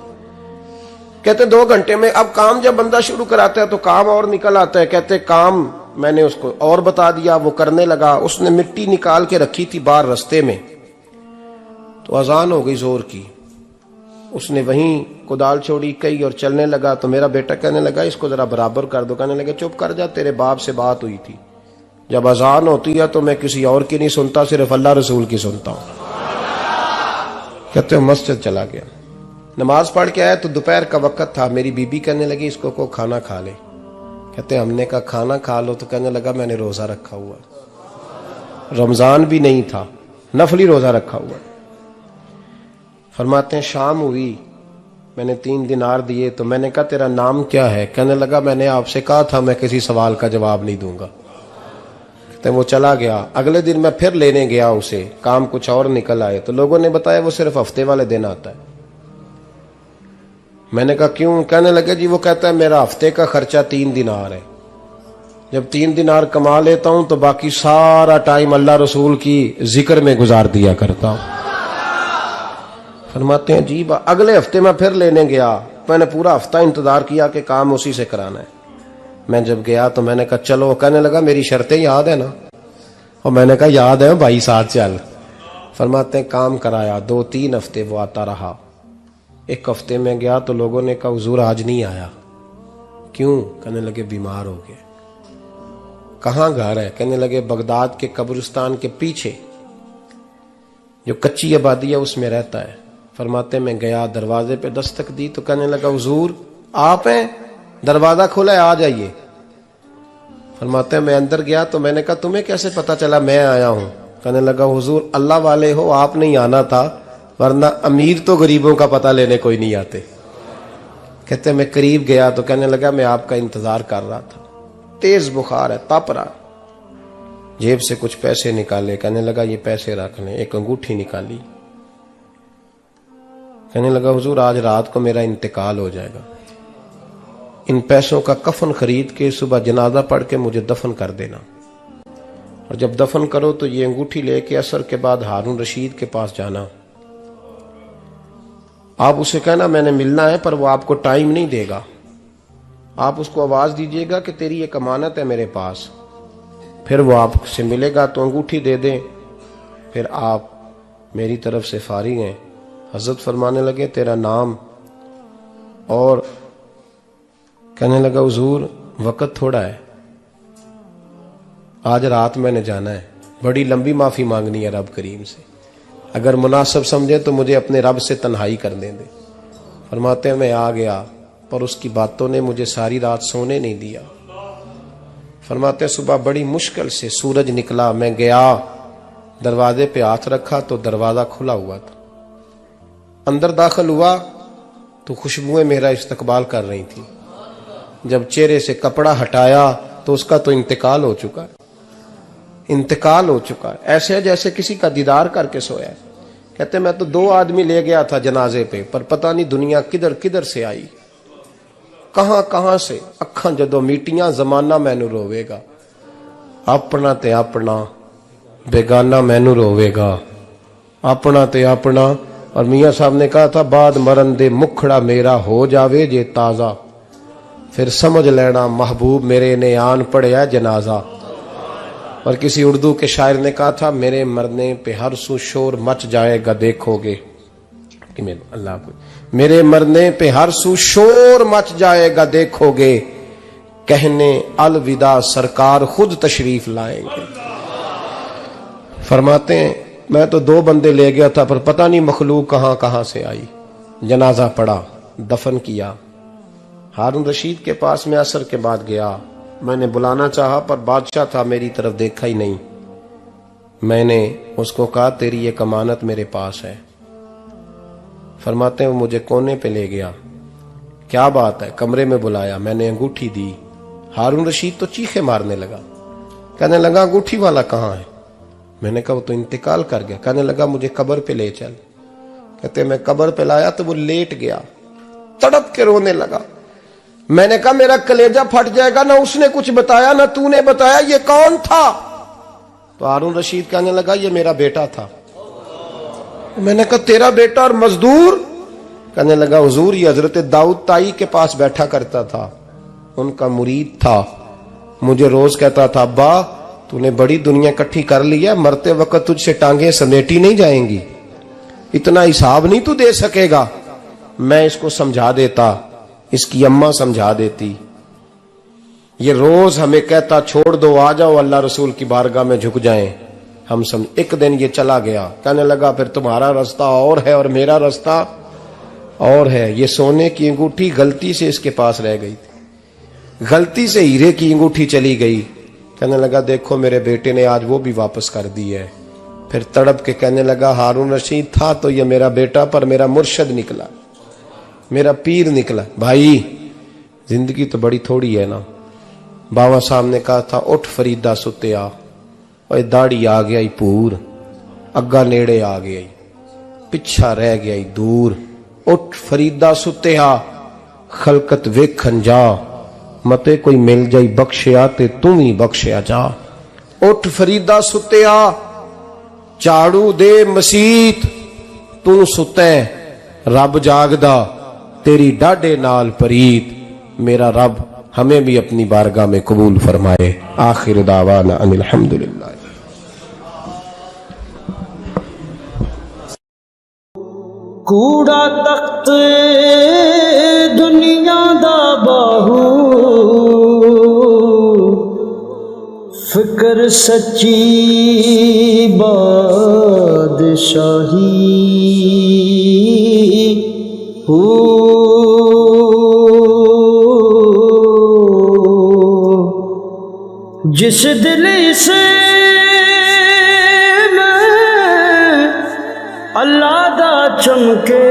कहते 2 घंटे में। अब काम जब बंदा शुरू कराता है तो काम और निकल आता है। कहते काम मैंने उसको और बता दिया, वो करने लगा। उसने मिट्टी निकाल के रखी थी बाहर रास्ते में, तो अजान हो गई जोर की। उसने वहीं कुदाल छोड़ी कई और चलने लगा। तो मेरा बेटा कहने लगा इसको जरा बराबर कर दो। कहने लगा चुप कर जा, तेरे बाप से बात हुई थी, जब अजान होती है तो मैं किसी और की नहीं सुनता, सिर्फ अल्लाह रसूल की सुनता हूं। कहते हो मस्जिद चला गया, नमाज पढ़ के आया तो दोपहर का वक्त था। मेरी बीबी कहने लगी इसको को खाना खा ले। कहते हमने कहा खाना खा लो, तो कहने लगा मैंने रोजा रखा हुआ, रमजान भी नहीं था, नफली रोजा रखा हुआ। फरमाते हैं शाम हुई, मैंने 3 दिनार दिए। तो मैंने कहा तेरा नाम क्या है? कहने लगा मैंने आपसे कहा था मैं किसी सवाल का जवाब नहीं दूंगा। तो वो चला गया। अगले दिन मैं फिर लेने गया उसे, काम कुछ और निकल आए। तो लोगों ने बताया वो सिर्फ हफ्ते वाले दिन आता है। मैंने कहा क्यों? कहने लगे जी वो कहता है मेरा हफ्ते का खर्चा 3 दिनार है, जब 3 दिनार कमा लेता हूं तो बाकी सारा टाइम अल्लाह रसूल की जिक्र में गुजार दिया करता हूं। फरमाते हैं जी अगले हफ्ते मैं फिर लेने गया, मैंने पूरा हफ्ता इंतजार किया कि काम उसी से कराना है। मैं जब गया तो मैंने कहा चलो। कहने लगा मेरी शर्तें याद है ना? और मैंने कहा याद है भाई साथ चल। फरमाते हैं काम कराया, 2-3 हफ्ते वो आता रहा। एक हफ्ते में गया तो लोगों ने कहा हुजूर आज नहीं आया। क्यों? कहने लगे बीमार हो गए। कहाँ घर है? कहने लगे बगदाद के कब्रिस्तान के पीछे जो कच्ची आबादी है उसमें रहता है। फरमाते मैं गया, दरवाजे पे दस्तक दी तो कहने लगा हुजूर आप हैं? दरवाजा खुला है, आ जाइए। फरमाते मैं अंदर गया तो मैंने कहा तुम्हें कैसे पता चला मैं आया हूं? कहने लगा हुजूर अल्लाह वाले हो, आप नहीं आना था, वरना अमीर तो गरीबों का पता लेने कोई नहीं आते। कहते मैं करीब गया तो कहने लगा मैं आपका इंतजार कर रहा था, तेज बुखार है, तप रहा। जेब से कुछ पैसे निकाले, कहने लगा ये पैसे रख लें। एक अंगूठी निकाली, कहने लगा हुजूर आज रात को मेरा इंतकाल हो जाएगा, इन पैसों का कफन खरीद के सुबह जनाजा पढ़ के मुझे दफन कर देना, और जब दफन करो तो ये अंगूठी लेके असर के बाद हारून रशीद के पास जाना। आप उसे कहना मैंने मिलना है, पर वो आपको टाइम नहीं देगा। आप उसको आवाज दीजिएगा कि तेरी एक अमानत है मेरे पास, फिर वो आपसे मिलेगा तो अंगूठी दे दें, फिर आप मेरी तरफ से फारिग हैं। हजरत फरमाने लगे तेरा नाम? और कहने लगा हुजूर वक्त थोड़ा है, आज रात मैंने जाना है, बड़ी लंबी माफी मांगनी है रब करीम से, अगर मुनासिब समझे तो मुझे अपने रब से तन्हाई करने दे। फरमाते हैं मैं आ गया, पर उसकी बातों ने मुझे सारी रात सोने नहीं दिया। फरमाते हैं सुबह बड़ी मुश्किल से सूरज निकला, मैं गया, दरवाजे पे हाथ रखा तो दरवाजा खुला हुआ था। अंदर दाखिल हुआ तो खुशबुएं मेरा इस्तकबाल कर रही थी। जब चेहरे से कपड़ा हटाया तो उसका तो इंतकाल हो चुका है, इंतकाल हो चुका है, ऐसे जैसे किसी का दीदार करके सोया है। कहते मैं तो 2 आदमी ले गया था जनाजे पे, पर पता नहीं दुनिया किधर किधर से आई, कहां कहां से। अखां जदों मीटियां जमाना मैनू रोवेगा, अपना ते अपना बेगाना मैनू रोवेगा, अपना ते अपना। और मियां साहब ने कहा था बाद मरन दे मुखड़ा मेरा हो जावे जे ताजा, फिर समझ लेना महबूब मेरे ने आन पड़िया जनाजा। और किसी उर्दू के शायर ने कहा था मेरे मरने पे हर सू शोर मच जाएगा देखोगे कि मैं अल्लाह को, मेरे मरने पे हर सू शोर मच जाएगा देखोगे, कहने अलविदा सरकार खुद तशरीफ लाएंगे। फरमाते हैं मैं तो 2 बंदे ले गया था, पर पता नहीं मखलूक कहां कहां से आई। जनाजा पड़ा, दफन किया। हारून रशीद के पास में असर के बाद गया, मैंने बुलाना चाहा पर बादशाह था, मेरी तरफ देखा ही नहीं। मैंने उसको कहा तेरी एक अमानत मेरे पास है। फरमाते हैं वो मुझे कोने पे ले गया, क्या बात है, कमरे में बुलाया, मैंने अंगूठी दी। हारून रशीद तो चीखे मारने लगा, कहने लगा अंगूठी वाला कहाँ है? मैंने कहा वो तो इंतकाल कर गया। कहने लगा मुझे कब्र पे ले चल। कहते मैं कब्र पे लाया तो वो लेट गया, तड़प के रोने लगा। मैंने कहा मेरा कलेजा फट जाएगा, ना उसने कुछ बताया ना तूने बताया, ये कौन था? तो हारून रशीद कहने लगा ये मेरा बेटा था। मैंने कहा तेरा बेटा और मजदूर? कहने लगा हुजूर ये हजरत दाऊद ताई के पास बैठा करता था, उनका मुरीद था, मुझे रोज कहता था अब्बा तूने बड़ी दुनिया इकट्ठी कर ली है, मरते वक्त तुझसे टांगे समेटी नहीं जाएंगी, इतना हिसाब नहीं तू दे सकेगा। मैं इसको समझा देता, इसकी अम्मा समझा देती। ये रोज हमें कहता छोड़ दो, आ जाओ अल्लाह रसूल की बारगाह में झुक जाएं। हम समझ, एक दिन ये चला गया, कहने लगा फिर तुम्हारा रास्ता और है और मेरा रास्ता और है। ये सोने की अंगूठी गलती से इसके पास रह गई थी, गलती से हीरे की अंगूठी चली गई। कहने लगा देखो मेरे बेटे ने आज वो भी वापस कर दी है। फिर तड़प के कहने लगा हारून रशीद था तो ये मेरा बेटा, पर मेरा मुर्शद निकला, मेरा पीर निकला। भाई जिंदगी तो बड़ी थोड़ी है ना। बाबा साहब ने कहा था उठ फरीदा सुत्या, और दाढ़ी आ गया ही पूर, अग्गा नेड़े आ गया ही, पिछा रह गया ही दूर। उठ फरीदा सुत्या खलकत वेखन जा, मते कोई मिल जाई बख्शिया ते तू ही बख्शिया जा। उठ फरीदा सुत्या झाड़ू दे मसीत, तू सुते रब जागदा तेरी डाडे नाल परीत। मेरा रब हमें भी अपनी बारगाह में कबूल फरमाए। आखिर दावाना अनिल हम्दुलिल्लाह। कूड़ा तख्त दुनिया दा बाहू, फिक्र सच्ची बादशाही। जिस दिल से मैं अल्लाह दा चमके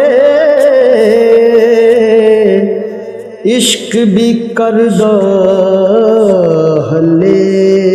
इश्क भी करदा हले।